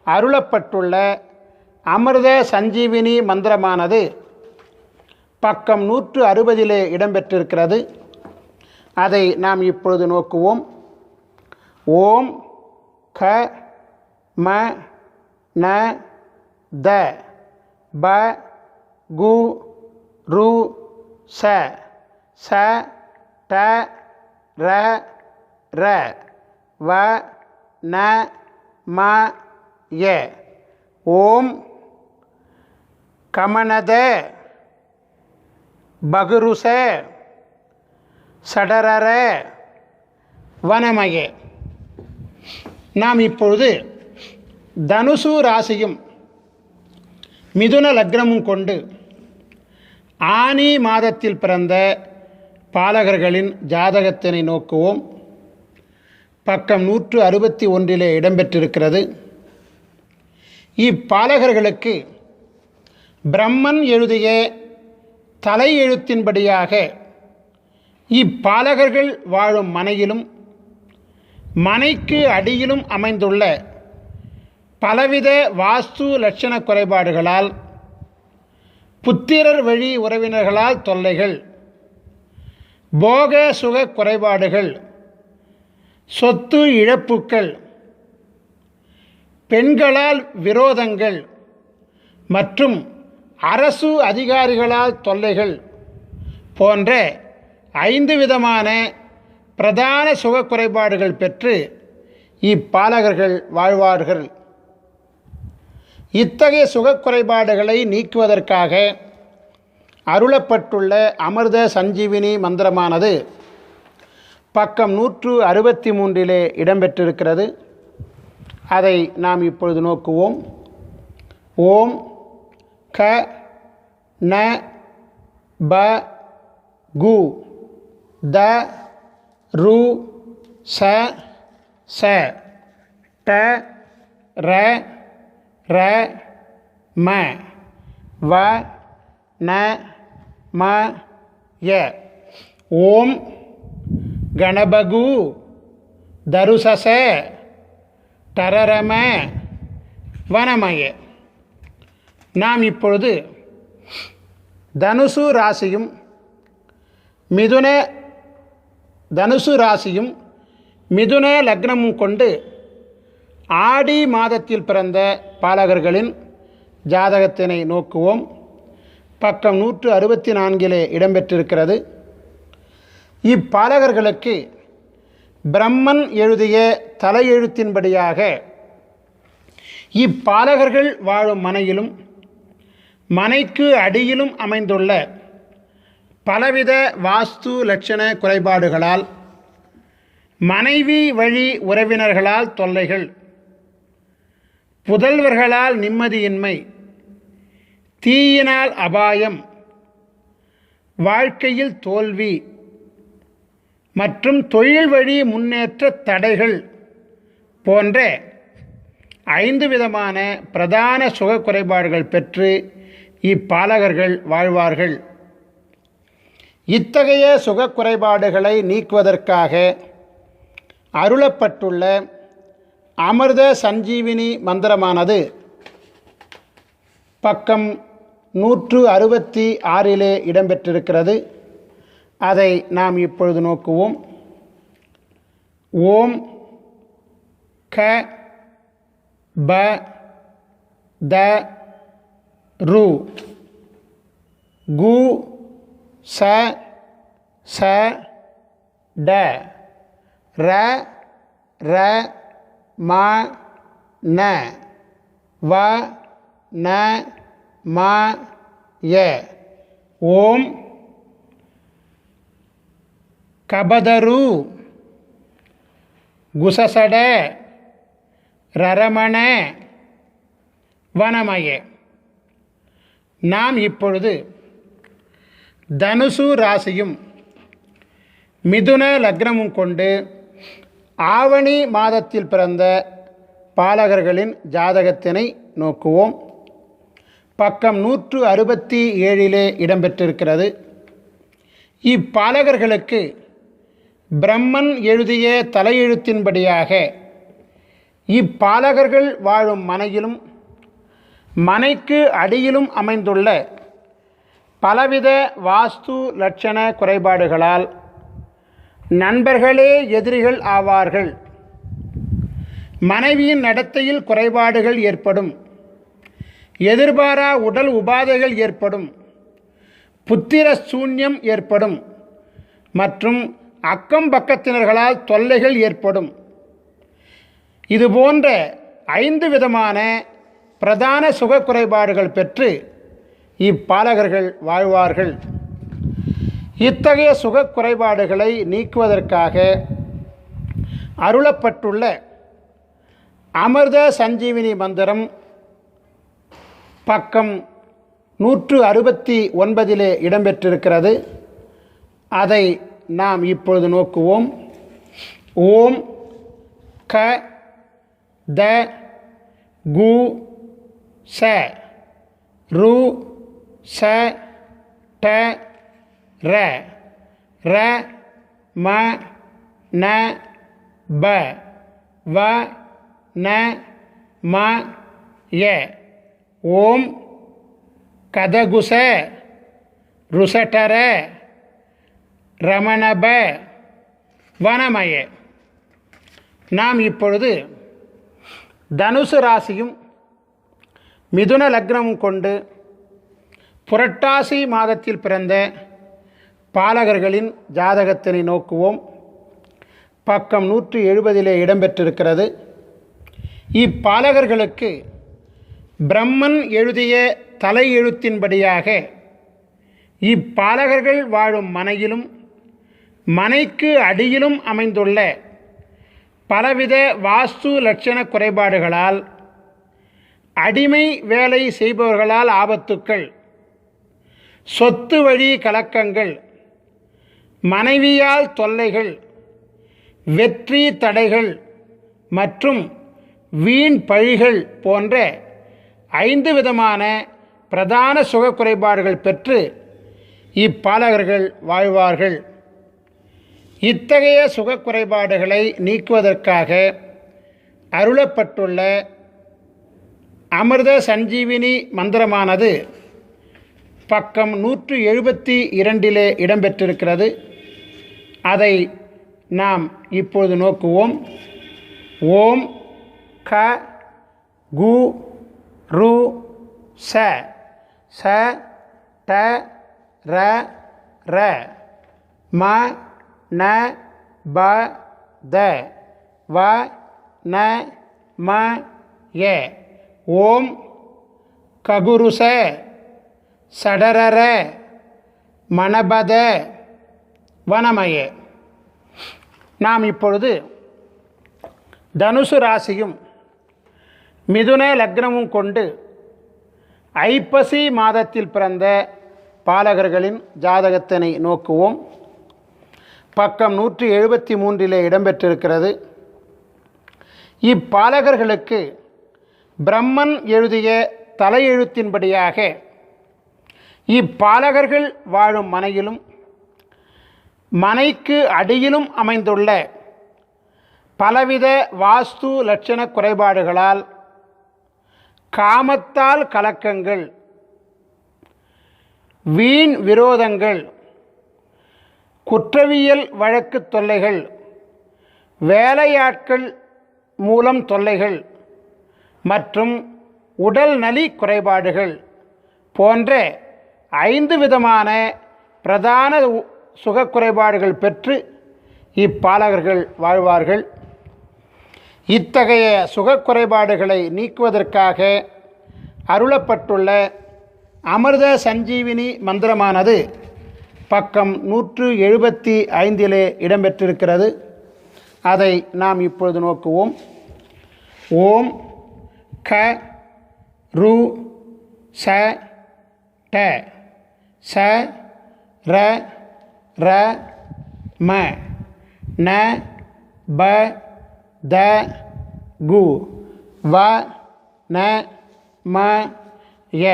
அருளப்பட்டுள்ள அமிர்த சஞ்சீவினி மந்திரமானது பக்கம் 160 இடம்பெற்றிருக்கிறது. அதை நாம் இப்பொழுது நோக்குவோம். ஓம் க ம ந த ப கு ரு ச ச ட ர ர வ ந ம ய. ஓம் கமனத பகுருச சடரர வனமய. நாம் இப்பொழுது தனுசு ராசியும் மிதுன லக்னமும் கொண்டு ஆனி மாதத்தில் பிறந்த பாலகர்களின் ஜாதகத்தினை நோக்குவோம். பக்கம் 161 இடம்பெற்றிருக்கிறது. இப்பாலகர்களுக்கு பிரம்மன் எழுதிய தலை எழுத்தின்படியாக இப்பாலகர்கள் வாழும் மனையிலும் மனைக்கு அடியிலும் அமைந்துள்ள பலவித வாஸ்து லட்சண குறைபாடுகளால், புத்திரர் வழி உறவினர்களால் தொல்லைகள், போக சுக குறைபாடுகள், சொத்து இழப்புக்கள், பெண்களால் விரோதங்கள் மற்றும் அரசு அதிகாரிகளால் தொல்லைகள் போன்ற 5 விதமான பிரதான சுக குறைபாடுகள் பெற்று இப்பாலகர்கள் வாழ்வார்கள். இத்தகைய சுகக்குறைபாடுகளை நீக்குவதற்காக அருளப்பட்டுள்ள அமிர்த சஞ்சீவினி பக்கம் 163 இடம்பெற்றிருக்கிறது. அதை நாம் இப்பொழுது நோக்குவோம். ஓம் க ந ப கு த ரு ச ச ட ர ர ம வ ந ம ய. ஓம் கணபகு தருசச டரரம வனமய. நாம் இப்பொழுது தனுசு ராசியும் மிதுன லக்னமும் கொண்டு ஆடி மாதத்தில் பிறந்த பாலகர்களின் ஜாதகத்தினை நோக்குவோம். பக்கம் 164 இடம்பெற்றிருக்கிறது. இப்பாலகர்களுக்கு பிரம்மன் எழுதிய தலையெழுத்தின்படியாக இப்பாலகர்கள் வாழும் மனையிலும் மனைக்கு அடியிலும் அமைந்துள்ள பலவித வாஸ்து லட்சண குறைபாடுகளால் மனைவி வழி உறவினர்களால் தொல்லைகள், புதல்வர்களால் நிம்மதியின்மை, தீயினால் அபாயம், வாழ்க்கையில் தோல்வி மற்றும் தொழில் வழி முன்னேற்ற தடைகள் போன்ற 5 விதமான பிரதான சுக குறைபாடுகள் பெற்று இப்பாலகர்கள் வாழ்வார்கள். இத்தகைய சுக குறைபாடுகளை நீக்குவதற்காக அருளப்பட்டுள்ள அமிர்த சஞ்சீவினி மந்திரமானது பக்கம் 166 இடம்பெற்றிருக்கிறது. அதை நாம் இப்பொழுது நோக்குவோம். ஓம் க ப த ரு கு ச ச ட ர ர ம ந வ ந ம ய. ஓம் கபதரு குசசட ரரமண வனமய. நாம் இப்பொழுது தனுசு ராசியும் மிதுன லக்னமும் கொண்டு ஆவணி மாதத்தில் பிறந்த பாலகர்களின் ஜாதகத்தினை நோக்குவோம். பக்கம் 167 இடம்பெற்றிருக்கிறது. இப்பாலகர்களுக்கு பிரம்மன் எழுதிய தலையெழுத்தின்படியாக இப்பாலகர்கள் வாழும் மனையிலும் மனைக்கு அடியிலும் அமைந்துள்ள பலவித வாஸ்து லட்சண குறைபாடுகளால் நண்பர்களே எதிரிகள் ஆவார்கள். மனைவியின் நடத்தையில் குறைபாடுகள் ஏற்படும். எதிர்பாரா உடல் உபாதைகள் ஏற்படும். புத்திர சூன்யம் ஏற்படும் மற்றும் அக்கம் பக்கத்தினர்களால் தொல்லைகள் ஏற்படும். இதுபோன்ற 5 விதமான பிரதான சுக குறைபாடுகள் பெற்று இப்பாலகர்கள் வாழ்வார்கள். இத்தகைய சுக குறைபாடுகளை நீக்குவதற்காக அருளப்பட்டுள்ள அமிர்த சஞ்சீவினி மந்திரம் பக்கம் 169 இடம்பெற்றிருக்கிறது. அதை நாம் இப்பொழுது நோக்குவோம். ஓம் க த கு ச ரு ச ட ர ர ம ந ப வ ந ம ய. ஓம் கதகுச ருசடர ரமணப வனமய. நாம் இப்பொழுது தனுசு ராசியும் மிதுன லக்னமும் கொண்டு புரட்டாசி மாதத்தில் பிறந்த பாலகர்களின் ஜாதகத்தினை நோக்குவோம். பக்கம் 170 இடம்பெற்றிருக்கிறது. இப்பாலகர்களுக்கு பிரம்மன் எழுதிய தலையெழுத்தின்படியாக இப்பாலகர்கள் வாழும் மனையிலும் மனைக்கு அடியிலும் அமைந்துள்ள பலவித வாஸ்து லட்சண குறைபாடுகளால், அடிமை வேலை செய்பவர்களால் ஆபத்துக்கள், சொத்து வழி கலக்கங்கள், மனைவியால் தொல்லைகள், வெற்றி தடைகள் மற்றும் வீண் பழிகள் போன்ற 5 விதமான பிரதான சுக குறைபாடுகள் பெற்று இப்பாலகர்கள் வாழ்வார்கள். இத்தகைய சுக குறைபாடுகளை நீக்குவதற்காக அருளப்பட்டுள்ள அமிர்த சஞ்சீவினி மந்திரமானது பக்கம் 172 இடம்பெற்றிருக்கிறது. அதை நாம் இப்பொழுது நோக்குவோம். ஓம் க கு ரு ச ச ட ர ர ம ந ப த வ ந ம ய. ஓம் ககுருச சடரர மணபத வனமய. நாம் இப்பொழுது தனுசு ராசியும் மிதுன லக்னமும் கொண்டு ஐப்பசி மாதத்தில் பிறந்த பாலகர்களின் ஜாதகத்தினை நோக்குவோம். பக்கம் 173 இடம்பெற்றிருக்கிறது. இப்பாலகர்களுக்கு பிரம்மன் எழுதிய தலையெழுத்தின்படியாக இப்பாலகர்கள் வாழும் மனையிலும் மனைக்கு அடியிலும் அமைந்துள்ள பலவித வாஸ்து லட்சண குறைபாடுகளால், காமத்தால் கலக்கங்கள், வீண் விரோதங்கள், குற்றவியல் வழக்கு தொல்லைகள், வேலையாட்கள் மூலம் தொல்லைகள் மற்றும் உடல் நலி குறைபாடுகள் போன்ற 5 விதமான பிரதான சுக குறைபாடுகள் பெற்று இப்பாலகர்கள் வாழ்வார்கள். இத்தகைய சுக குறைபாடுகளை நீக்குவதற்காக அருளப்பட்டுள்ள அமிர்த சஞ்சீவினி மந்திரமானது பக்கம் 175 இடம்பெற்றிருக்கிறது. அதை நாம் இப்பொழுது நோக்குவோம். ஓம் க ரு ச ட ச ர ர ம ந ப த கு வ ந ம ய.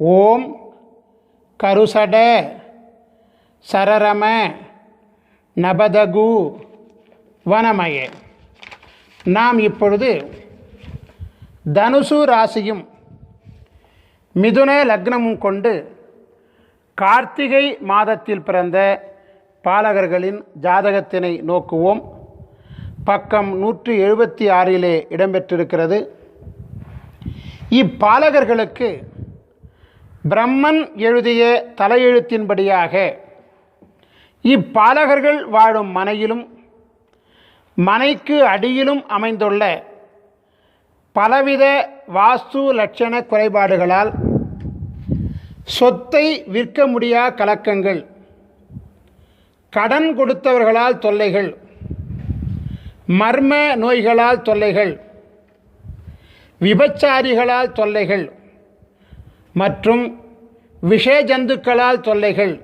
ஓம் கருசட சரரம நபதகு வனமய. நாம் இப்பொழுது தனுசு ராசியும் மிதுன லக்னமும் கொண்டு கார்த்திகை மாதத்தில் பிறந்த பாலகர்களின் ஜாதகத்தினை நோக்குவோம். பக்கம் 176 இடம்பெற்றிருக்கிறது. இப்பாலகர்களுக்கு பிரம்மன் எழுதிய தலையெழுத்தின்படியாக இப்பாலகர்கள் வாழும் மனையிலும் மனைக்கு அடியிலும் அமைந்துள்ள பலவித வாஸ்து லட்சண குறைபாடுகளால், சொத்தை விற்க முடியா கலக்கங்கள், கடன் கொடுத்தவர்களால் தொல்லைகள், மர்ம நோய்களால் தொல்லைகள், விபச்சாரிகளால் தொல்லைகள் மற்றும் விஷஜந்துக்களால் தொல்லைகள்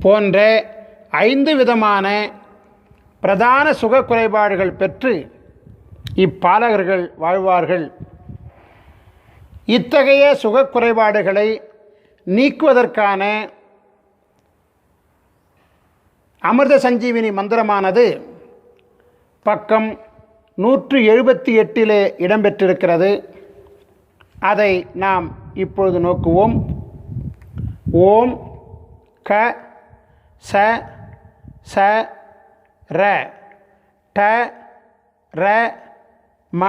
போன்ற 5 விதமான பிரதான சுக குறைபாடுகள் பெற்று இப்பாலகர்கள் வாழ்வார்கள். இத்தகைய சுக குறைபாடுகளை நீக்குவதற்கான அமிர்த சஞ்சீவினி மந்திரமானது பக்கம் 178 இடம்பெற்றிருக்கிறது. அதை நாம் இப்பொழுது நோக்குவோம். ஓம் க ச ச ர ட ர ம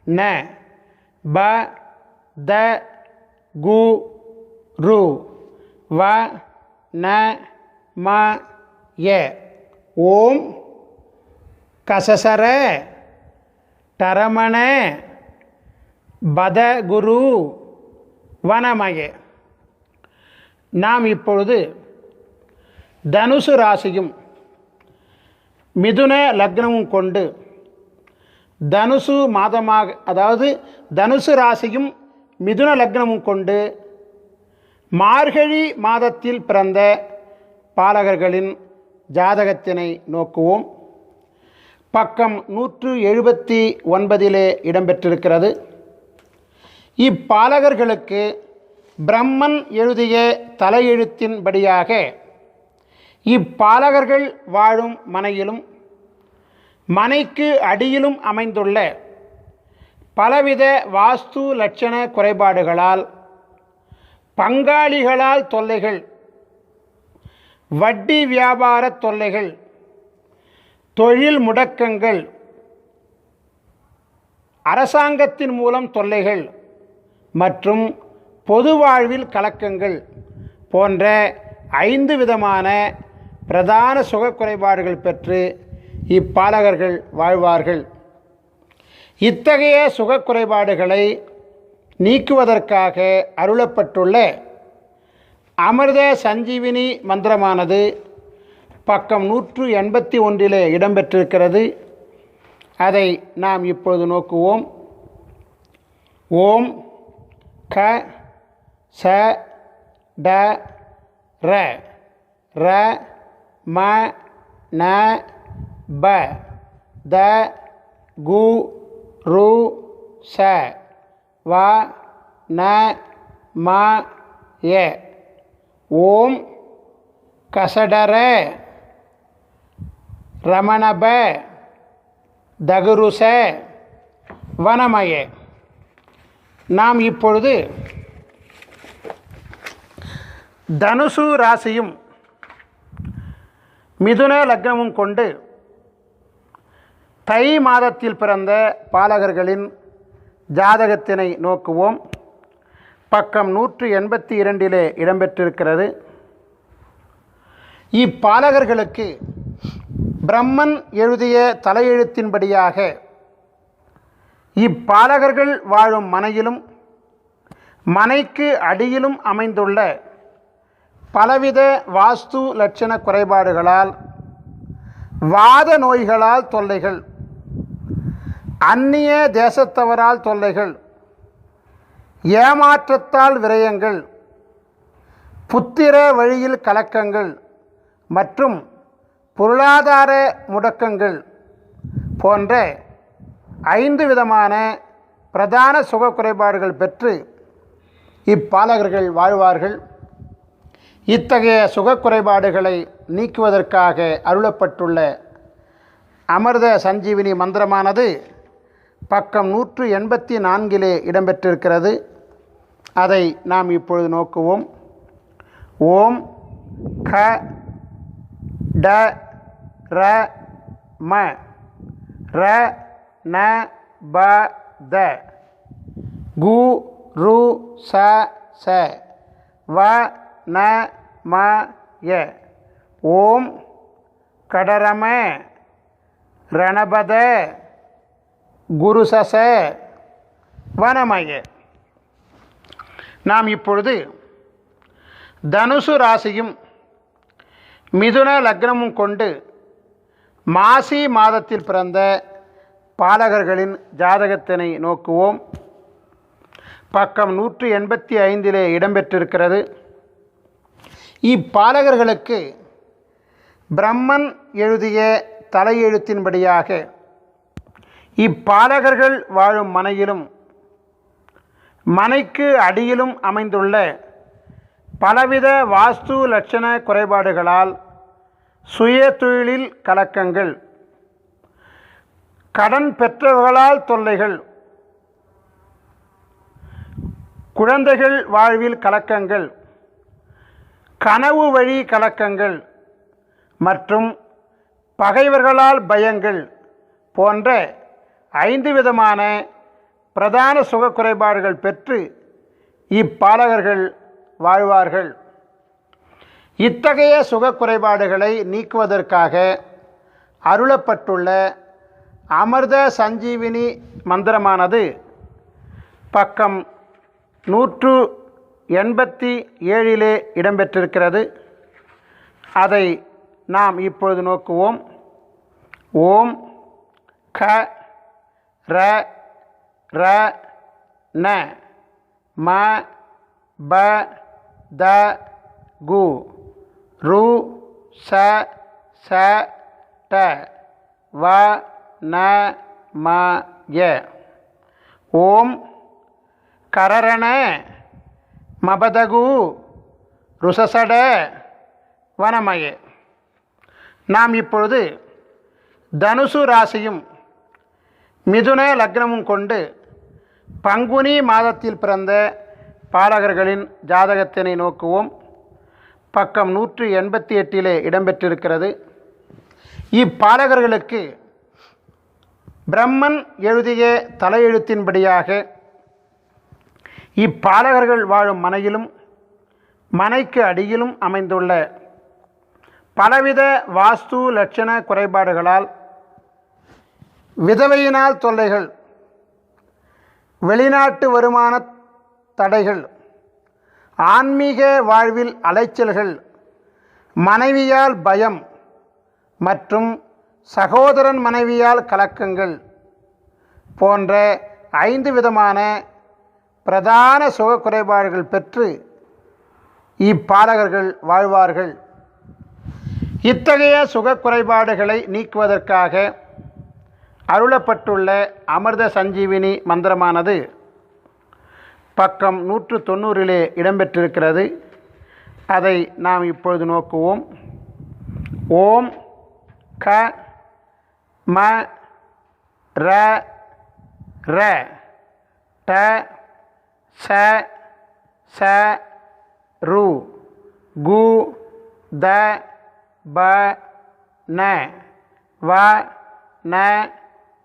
ந ப த கு ரு வ ந ம ய. ஓம் கசசர டரமண பதகுரு வனமய. நாம் இப்பொழுது தனுசு ராசியும் மிதுன லக்னமும் கொண்டு தனுசு மாதமாக, அதாவது தனுசு ராசியும் மிதுன லக்னமும் கொண்டு மார்கழி மாதத்தில் பிறந்த பாலகர்களின் ஜாதகத்தினை நோக்குவோம். பக்கம் 179 இடம்பெற்றிருக்கிறது. இப்பாலகர்களுக்கு பிரம்மன் எழுதிய தலையெழுத்தின்படியாக இப்பாலகர்கள் வாழும் மனையிலும் மனைக்கு அடியிலும் அமைந்துள்ள பலவித வாஸ்து லட்சண குறைபாடுகளால் பங்காளிகளால் தொல்லைகள், வட்டி வியாபார தொல்லைகள், தொழில் முடக்கங்கள், அரசாங்கத்தின் மூலம் தொல்லைகள் மற்றும் பொது வாழ்வில் கலக்கங்கள் போன்ற 5 விதமான பிரதான சுக குறைபாடுகள் பெற்று இப்பாலகர்கள் வாழ்வார்கள். இத்தகைய சுக குறைபாடுகளை நீக்குவதற்காக அருளப்பட்டுள்ள அமிர்த சஞ்சீவினி மந்திரமானது பக்கம் 181 இடம்பெற்றிருக்கிறது. அதை நாம் இப்பொழுது நோக்குவோம். ஓம் க ச ட ர ர ம ந ப த கு ரு ச வ ந ம ய. ஓம் கசடர ரமணப தகுருச வனமய. நாம் இப்பொழுது தனுசு ராசியும் மிதுன லக்னமும் கொண்டு தை மாதத்தில் பிறந்த பாலகர்களின் ஜாதகத்தினை நோக்குவோம். பக்கம் 182 இடம்பெற்றிருக்கிறது. இப்பாலகர்களுக்கு பிரம்மன் எழுதிய தலையெழுத்தின்படியாக இப்பாலகர்கள் வாழும் மனையிலும் மனைக்கு அடியிலும் அமைந்துள்ள பலவித வாஸ்து லட்சண குறைபாடுகளால், வாத நோய்களால் தொல்லைகள், அந்நிய தேசத்தவரால் தொல்லைகள், ஏமாற்றத்தால் விரயங்கள், புத்திர வழியில் கலக்கங்கள் மற்றும் பொருளாதார முடக்கங்கள் போன்ற 5 விதமான பிரதான சுக குறைபாடுகள் பெற்று இப்பாலகர்கள் வாழ்வார்கள். இத்தகைய சுக குறைபாடுகளை நீக்குவதற்காக அருளப்பட்டுள்ள அமிர்த சஞ்சீவினி மந்திரமானது பக்கம் 184 இடம்பெற்றிருக்கிறது. அதை நாம் இப்பொழுது நோக்குவோம். ஓம் க ட ர ம ர ந ப த கு ரு ச ச வ ந ம ய. ஓம் கடரம ரணபத குருசச வனமய. நாம் இப்பொழுது தனுசு ராசியும் மிதுன லக்னமும் கொண்டு மாசி மாதத்தில் பிறந்த பாலகர்களின் ஜாதகத்தினை நோக்குவோம். பக்கம் 185 இடம்பெற்றிருக்கிறது. இப்பாலகர்களுக்கு பிரம்மன் எழுதிய தலையெழுத்தின்படியாக இப்பாலகர்கள் வாழும் மனையிலும் மனைக்கு அடியிலும் அமைந்துள்ள பலவித வாஸ்து லட்சண குறைபாடுகளால் சுய தொழிலில் கலக்கங்கள், கடன் பெற்றவர்களால் தொல்லைகள், குழந்தைகள் வாழ்வில் கலக்கங்கள், கனவு வழி கலக்கங்கள் மற்றும் பகைவர்களால் பயங்கள் போன்ற 5 விதமான பிரதான சுக குறைபாடுகள் பெற்று இப்பாலகர்கள் வாழ்வார்கள். இத்தகைய சுக குறைபாடுகளை நீக்குவதற்காக அருளப்பட்டுள்ள அமிர்த சஞ்சீவினி மந்திரமானது பக்கம் 187 இடம்பெற்றிருக்கிறது. அதை நாம் இப்பொழுது நோக்குவோம். ஓம் க ர ர ந ம ப த கு ரு ச ச ட வ ந ம ய. ஓம் கரரண மபதகு ருசசட வனமய. நாம் இப்பொழுது தனுசு ராசியும் மிதுன லக்னமும் கொண்டு பங்குனி மாதத்தில் பிறந்த பாலகர்களின் ஜாதகத்தினை நோக்குவோம். பக்கம் 188 இடம்பெற்றிருக்கிறது. இப்பாலகர்களுக்கு பிரம்மன் எழுதிய தலையெழுத்தின்படியாக இப்பாலகர்கள் வாழும் மனையிலும் மனைக்கு அடியிலும் அமைந்துள்ள பலவித வாஸ்து லட்சண குறைபாடுகளால் விதவையினால் தொல்லைகள், வெளிநாட்டு வருமான தடைகள், ஆன்மீக வாழ்வில் அலைச்சல்கள், மனைவியால் பயம் மற்றும் சகோதரன் மனைவியால் கலக்கங்கள் போன்ற 5 விதமான பிரதான சுக குறைபாடுகள் பெற்று இப்பாலகர்கள் வாழ்வார்கள். இத்தகைய சுக குறைபாடுகளை நீக்குவதற்காக அருளப்பட்டுள்ள அமிர்த சஞ்சீவினி மந்திரமானது பக்கம் 190 இடம்பெற்றிருக்கிறது. அதை நாம் இப்பொழுது நோக்குவோம். ஓம் க ம ர ர ட ச ச ரு கு த ப ந வ ந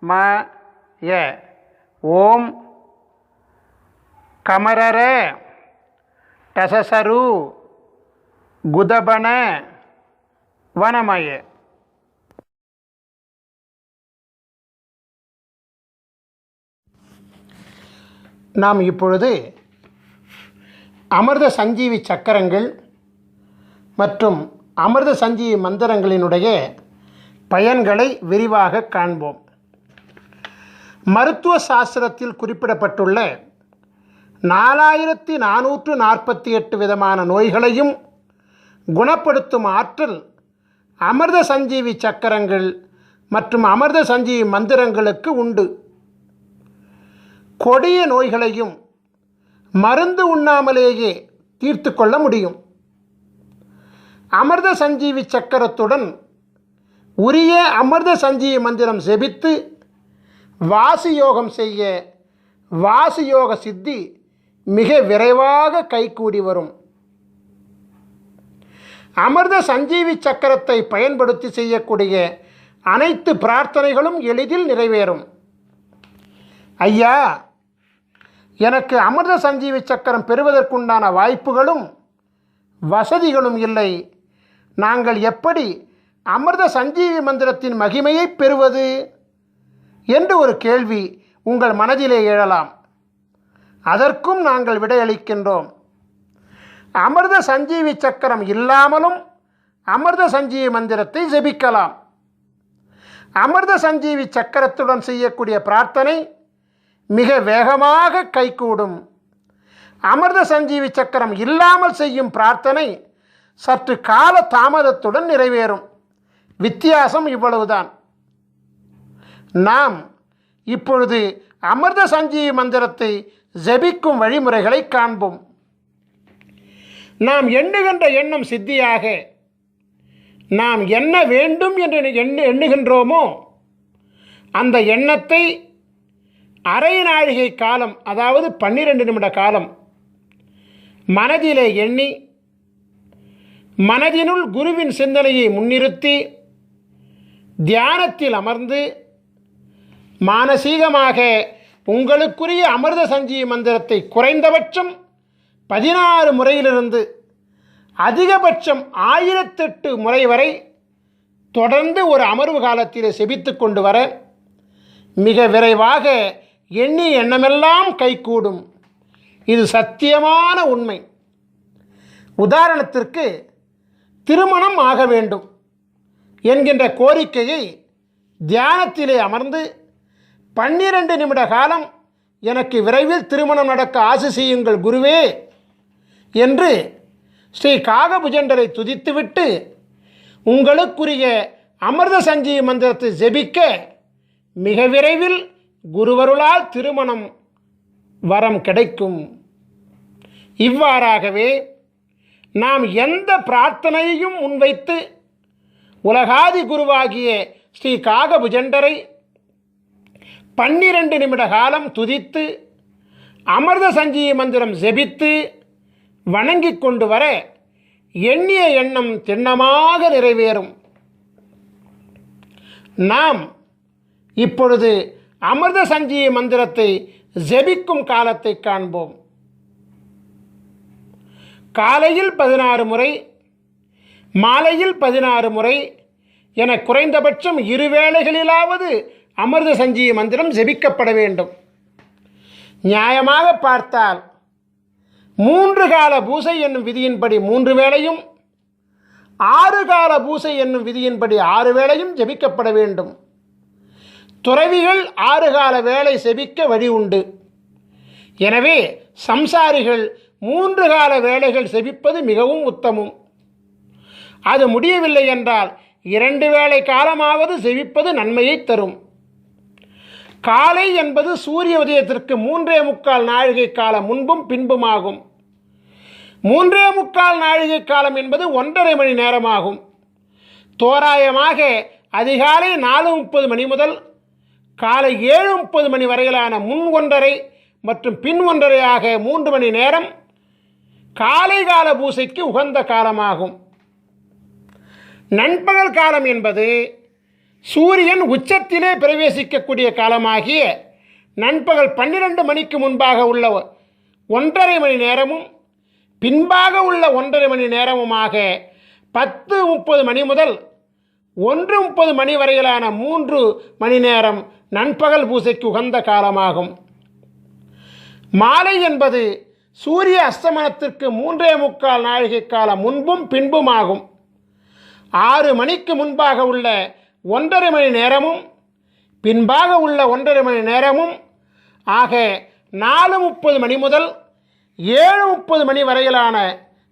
ம ய. ஓம் கமரர டசசரு குதபன வனமய. நாம் இப்பொழுது அமிர்த சஞ்சீவி சக்கரங்கள் மற்றும் அமிர்த சஞ்சீவி மந்திரங்களினுடைய பயன்களை விரிவாக காண்போம். மருத்துவ சாஸ்திரத்தில் குறிப்பிடப்பட்டுள்ள 4448 விதமான நோய்களையும் குணப்படுத்தும் ஆற்றல் அமிர்த சஞ்சீவி சக்கரங்கள் மற்றும் அமிர்த சஞ்சீவி மந்திரங்களுக்கு உண்டு. கொடிய நோய்களையும் மருந்து உண்ணாமலேயே தீர்த்து கொள்ள முடியும். அமிர்த சஞ்சீவி சக்கரத்துடன் உரிய அமிர்த சஞ்சீவி மந்திரம் செபித்து வாசி யோகம் செய்ய வாசி யோக சித்தி மிக விரைவாக கைகூடி வரும். அமிர்த சஞ்சீவி சக்கரத்தை பயன்படுத்தி செய்யக்கூடிய அனைத்து பிரார்த்தனைகளும் எளிதில் நிறைவேறும். ஐயா, எனக்கு அமிர்த சஞ்சீவி சக்கரம் பெறுவதற்குண்டான வாய்ப்புகளும் வசதிகளும் இல்லை. நாங்கள் எப்படி அமிர்த சஞ்சீவி மந்திரத்தின் மகிமையை பெறுவது என்று ஒரு கேள்வி உங்கள் மனதிலே எழலாம். அதற்கும் நாங்கள் விடையளிக்கின்றோம். அமிர்த சஞ்சீவி சக்கரம் இல்லாமலும் அமிர்த சஞ்சீவி மந்திரத்தை ஜெபிக்கலாம். அமிர்த சஞ்சீவி சக்கரத்துடன் செய்யக்கூடிய பிரார்த்தனை மிக வேகமாக கைகூடும். அமிர்த சஞ்சீவி சக்கரம் இல்லாமல் செய்யும் பிரார்த்தனை சற்று கால தாமதத்துடன் நிறைவேறும். வித்தியாசம் இவ்வளவுதான். நாம் இப்பொழுது அமிர்த சஞ்சீவி மந்திரத்தை ஜெபிக்கும் வழிமுறைகளை காண்போம். நாம் எண்ணுகின்ற எண்ணம் சித்தியாக நாம் என்ன வேண்டும் என்று எண்ணுகின்றோமோ அந்த எண்ணத்தை அரை நாழிகை காலம், அதாவது 12 நிமிட காலம் மனதிலே எண்ணி மனதினுள் குருவின் சிந்தனையை முன்னிறுத்தி தியானத்தில் அமர்ந்து மானசீகமாக உங்களுக்குரிய அமிர்த சஞ்சீவி மந்திரத்தை குறைந்தபட்சம் 16 முறையிலிருந்து அதிகபட்சம் 1008 முறை வரை தொடர்ந்து ஒரு அமர்வு காலத்தில் செபித்து கொண்டு வர மிக விரைவாக எண்ணி எண்ணமெல்லாம் கைகூடும். இது சத்தியமான உண்மை. உதாரணத்திற்கு, திருமணம் ஆக வேண்டும் என்கின்ற கோரிக்கையை தியானத்திலே அமர்ந்து 12 நிமிட காலம் எனக்கு விரைவில் திருமணம் நடக்க ஆசி செய்யுங்கள் குருவே என்று ஸ்ரீ காகபுஜண்டரை துதித்துவிட்டு உங்களுக்குரிய அமிர்த சஞ்சீவி மந்திரத்தை ஜெபிக்க மிக விரைவில் குருவருளால் திருமணம் வரம் கிடைக்கும். இவ்வாறாகவே நாம் எந்த பிரார்த்தனையையும் முன்வைத்து உலகாதி குருவாகிய ஸ்ரீ காகபுஜண்டரை 12 நிமிட காலம் துதித்து அமிர்த சஞ்சீவி மந்திரம் ஜெபித்து வணங்கி கொண்டு வர எண்ணிய எண்ணம் திண்ணமாக நிறைவேறும். நாம் இப்பொழுது அமிர்த சஞ்சீவி மந்திரத்தை ஜெபிக்கும் காலத்தை காண்போம். காலையில் 16 முறை, மாலையில் 16 முறை என குறைந்தபட்சம் 2 வேளைகளிலாவது அமிர்த சஞ்சீவி மந்திரம் ஜெபிக்கப்பட வேண்டும். நியாயமாக பார்த்தால் 3 கால பூசை என்னும் விதியின்படி 3 வேளையும், 6 கால பூசை என்னும் விதியின்படி 6 வேளையும் ஜெபிக்கப்பட வேண்டும். துறவிகள் 6 கால வேளை ஜெபிக்க வழி உண்டு. எனவே சம்சாரிகள் 3 கால வேளைகள் ஜெபிப்பது மிகவும் உத்தமம். அது முடியவில்லை என்றால் 2 வேளை காலமாவது ஜெபிப்பது நன்மையை தரும். காலை என்பது சூரிய உதயத்திற்கு 3.25 நாழிகை காலம் முன்பும் பின்புமாகும். 3.25 நாழிகை காலம் என்பது 1.5 மணி நேரமாகும். தோராயமாக அதிகாலை 4:30 மணி முதல் காலை 7:30 மணி வரையிலான முன் 1.5 மற்றும் பின் 1.5 ஆக 3 மணி நேரம் காலை கால பூசைக்கு உகந்த காலமாகும். நண்பகல் காலம் என்பது சூரியன் உச்சத்திலே பிரவேசிக்கக்கூடிய காலமாகிய நண்பகல் 12 மணிக்கு முன்பாக உள்ள 1.5 மணி நேரமும் பின்பாக உள்ள 1.5 மணி நேரமுமாக 10:30 மணி முதல் 1:30 மணி வரையிலான 3 மணி நேரம் நண்பகல் பூசைக்கு உகந்த காலமாகும். மாலை என்பது சூரிய அஸ்தமனத்திற்கு 3.25 நாழிகை காலம் முன்பும் பின்புமாகும். 6 மணிக்கு முன்பாக உள்ள 1.5 மணி நேரமும் பின்பாக உள்ள 1.5 மணி நேரமும் ஆக 4:30 மணி முதல் 7:30 மணி வரையிலான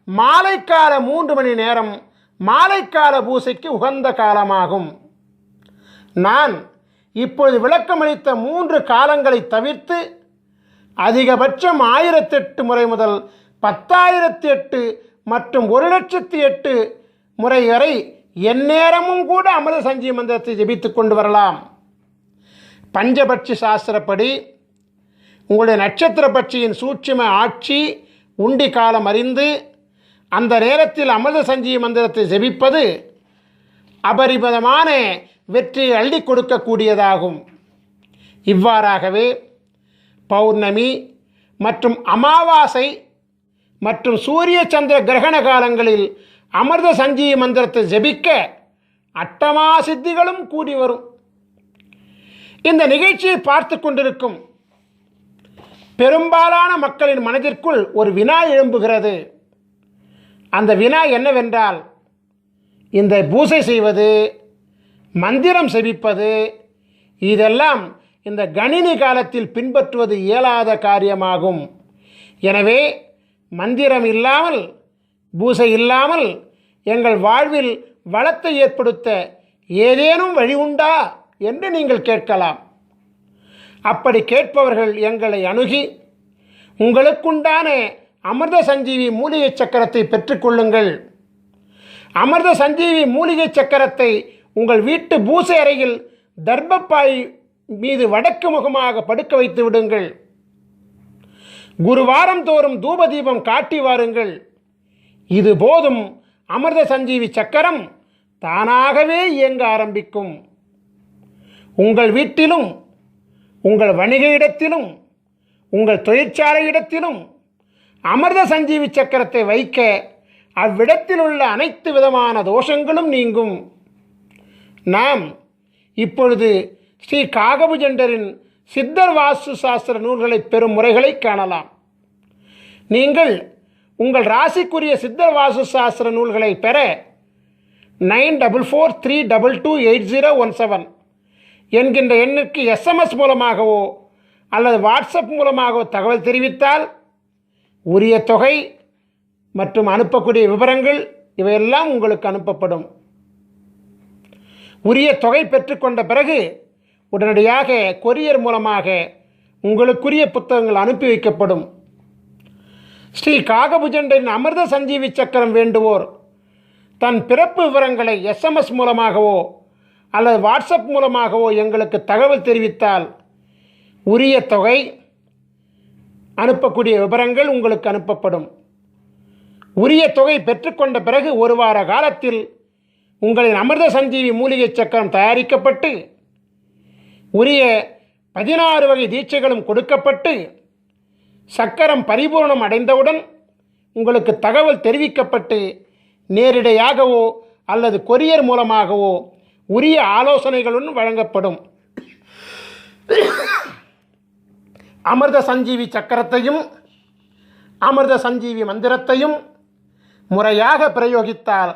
மாலைக்கால 3 மணி நேரம் மாலைக்கால பூசைக்கு உகந்த காலமாகும். நான் இப்பொழுது விளக்கமளித்த 3 காலங்களை தவிர்த்து அதிகபட்சம் 1008 முறை முதல் 10,008 மற்றும் 1,08,008 முறை வரை எந்நேரமும் கூட அமிர்த சஞ்சீவி மந்திரத்தை ஜெபித்து கொண்டு வரலாம். பஞ்சபட்சி சாஸ்திரப்படி உங்களுடைய நட்சத்திர பட்சியின் சூட்சும ஆட்சி உண்டி காலம் அறிந்து அந்த நேரத்தில் அமிர்த சஞ்சீவி மந்திரத்தை ஜெபிப்பது அபரிமிதமான வெற்றியை அள்ளி கொடுக்கக்கூடியதாகும். இவ்வாறாகவே பௌர்ணமி மற்றும் அமாவாசை மற்றும் சூரிய சந்திர கிரகண காலங்களில் அமிர்த சஞ்சீவி மந்திரத்தை ஜெபிக்க அட்டமா சித்திகளும் கூடி வரும். இந்த நிகழ்ச்சியை பார்த்து கொண்டிருக்கும் பெரும்பாலான மக்களின் மனதிற்குள் ஒரு வினா எழும்புகிறது. அந்த வினா என்னவென்றால், இந்த பூசை செய்வது, மந்திரம் செபிப்பது, இதெல்லாம் இந்த கணினி காலத்தில் பின்பற்றுவது இயலாத காரியமாகும். எனவே மந்திரம் இல்லாமல், பூசை இல்லாமல் எங்கள் வாழ்வில் வளத்தை ஏற்படுத்த ஏதேனும் வழி உண்டா என்று நீங்கள் கேட்கலாம். அப்படி கேட்பவர்கள் எங்களை அணுகி உங்களுக்குண்டான அமிர்த சஞ்சீவி மூலிகை சக்கரத்தை பெற்றுக்கொள்ளுங்கள். அமிர்த சஞ்சீவி மூலிகை சக்கரத்தை உங்கள் வீட்டு பூசை அறையில் தர்பப்பாய் மீது வடக்கு முகமாக படுக்க வைத்து விடுங்கள். குருவாரம் தோறும் தூபதீபம் காட்டி வாருங்கள். இது போதும், அமிர்த சஞ்சீவி சக்கரம் தானாகவே இயங்க ஆரம்பிக்கும். உங்கள் வீட்டிலும், உங்கள் வணிக இடத்திலும், உங்கள் தொழிற்சாலை இடத்திலும் அமிர்த சஞ்சீவி சக்கரத்தை வைக்க அவ்விடத்தில் உள்ள அனைத்து விதமான தோஷங்களும் நீங்கும். நாம் இப்பொழுது ஸ்ரீ காகபுஜண்டரின் சித்தர் வாஸ்து சாஸ்திர நூல்களை பெறும் முறைகளை காணலாம். நீங்கள் உங்கள் ராசிக்குரிய சித்தர் வாஸ்து சாஸ்திர நூல்களை பெற 9443228017 என்கின்ற எண்ணுக்கு எஸ்எம்எஸ் மூலமாகவோ அல்லது வாட்ஸ்அப் மூலமாகவோ தகவல் தெரிவித்தால் உரிய தொகை மற்றும் அனுப்பக்கூடிய விவரங்கள் இவையெல்லாம் உங்களுக்கு அனுப்பப்படும். உரிய தொகை பெற்றுக்கொண்ட பிறகு உடனடியாக கொரியர் மூலமாக உங்களுக்குரிய புத்தகங்கள் அனுப்பி வைக்கப்படும். ஸ்ரீ காகபுஜண்டரின் அமிர்த சஞ்சீவி சக்கரம் வேண்டுவோர் தன் பிறப்பு விவரங்களை எஸ்எம்எஸ் மூலமாகவோ அல்லது வாட்ஸ்அப் மூலமாகவோ எங்களுக்கு தகவல் தெரிவித்தால் உரிய தொகை, அனுப்பக்கூடிய விவரங்கள் உங்களுக்கு அனுப்பப்படும். உரிய தொகை பெற்றுக்கொண்ட பிறகு ஒரு வார காலத்தில் உங்களின் அமிர்த சஞ்சீவி மூலிகை சக்கரம் தயாரிக்கப்பட்டு உரிய 16 வகை தீட்சைகளும் கொடுக்கப்பட்டு சக்கரம் பரிபூர்ணம் அடைந்தவுடன் உங்களுக்கு தகவல் தெரிவிக்கப்பட்டு நேரிடையாகவோ அல்லது கொரியர் மூலமாகவோ உரிய ஆலோசனைகளுடன் வழங்கப்படும். அமிர்த சஞ்சீவி சக்கரத்தையும் அமிர்த சஞ்சீவி மந்திரத்தையும் முறையாக பிரயோகித்தால்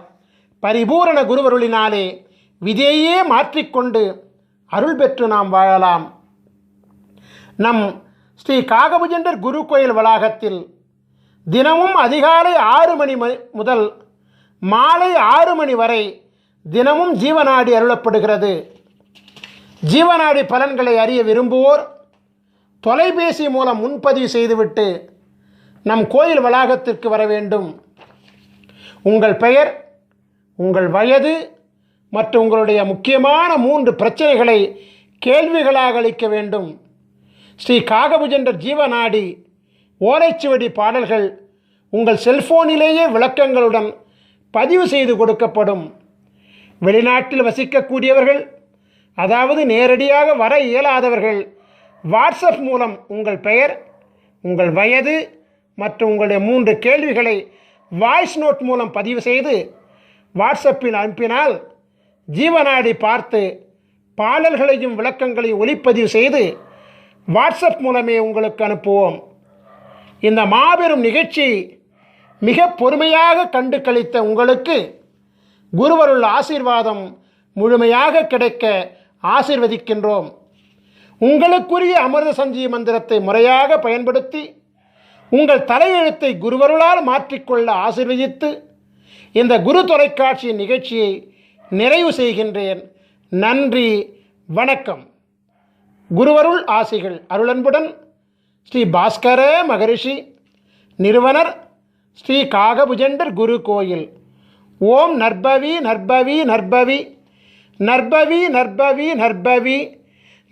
பரிபூரண குருவருளினாலே விதையே மாற்றிக்கொண்டு அருள் பெற்று நாம் வாழலாம். நம் ஸ்ரீ காகபுஜண்டர் குரு கோயில் வளாகத்தில் தினமும் அதிகாலை 6 மணி முதல் மாலை 6 மணி வரை தினமும் ஜீவநாடி அருளப்படுகிறது. ஜீவநாடி பலன்களை அறிய விரும்புவோர் தொலைபேசி மூலம் முன்பதிவு செய்துவிட்டு நம் கோயில் வளாகத்திற்கு வர வேண்டும். உங்கள் பெயர், உங்கள் வயது மற்றும் உங்களுடைய முக்கியமான 3 பிரச்சனைகளை கேள்விகளாக அளிக்க வேண்டும். ஸ்ரீ காகபுஜண்டர் ஜீவநாடி ஓலைச்சுவடி பாடல்கள் உங்கள் செல்போனிலேயே விளக்கங்களுடன் பதிவு செய்து கொடுக்கப்படும். வெளிநாட்டில் வசிக்கக்கூடியவர்கள், அதாவது நேரடியாக வர இயலாதவர்கள், வாட்ஸ்அப் மூலம் உங்கள் பெயர், உங்கள் வயது மற்றும் உங்களுடைய 3 கேள்விகளை வாய்ஸ் நோட் மூலம் பதிவு செய்து வாட்ஸ்அப்பில் அனுப்பினால் ஜீவநாடி பார்த்து பாடல்களையும் விளக்கங்களையும் ஒளிப்பதிவு செய்து வாட்ஸ்அப் மூலமே உங்களுக்கு அனுப்புவோம். இந்த மாபெரும் நிகழ்ச்சி மிக பொறுமையாக கண்டு கழித்த உங்களுக்கு குருவருள் ஆசீர்வாதம் முழுமையாக கிடைக்க ஆசீர்வதிக்கின்றோம். உங்களுக்குரிய அமிர்த சஞ்சீவி மந்திரத்தை முறையாக பயன்படுத்தி உங்கள் தலையெழுத்தை குருவருளால் மாற்றிக்கொள்ள ஆசீர்வதித்து இந்த குரு தொலைக்காட்சியின் நிகழ்ச்சியை நிறைவு செய்கின்றேன். நன்றி, வணக்கம். குருவருள் ஆசிகள் அருளன்புடன் ஸ்ரீ பாஸ்கர மகரிஷி, நிறுவனர் ஸ்ரீ காகபுஜண்டர் குரு கோயில். ஓம் நற்பவி நற்பவி நற்பவி நற்பவி நற்பவி நற்பவி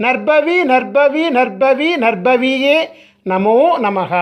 நற்பவி நற்பவி நற்பவி நற்பவியே நமோ நமஹ.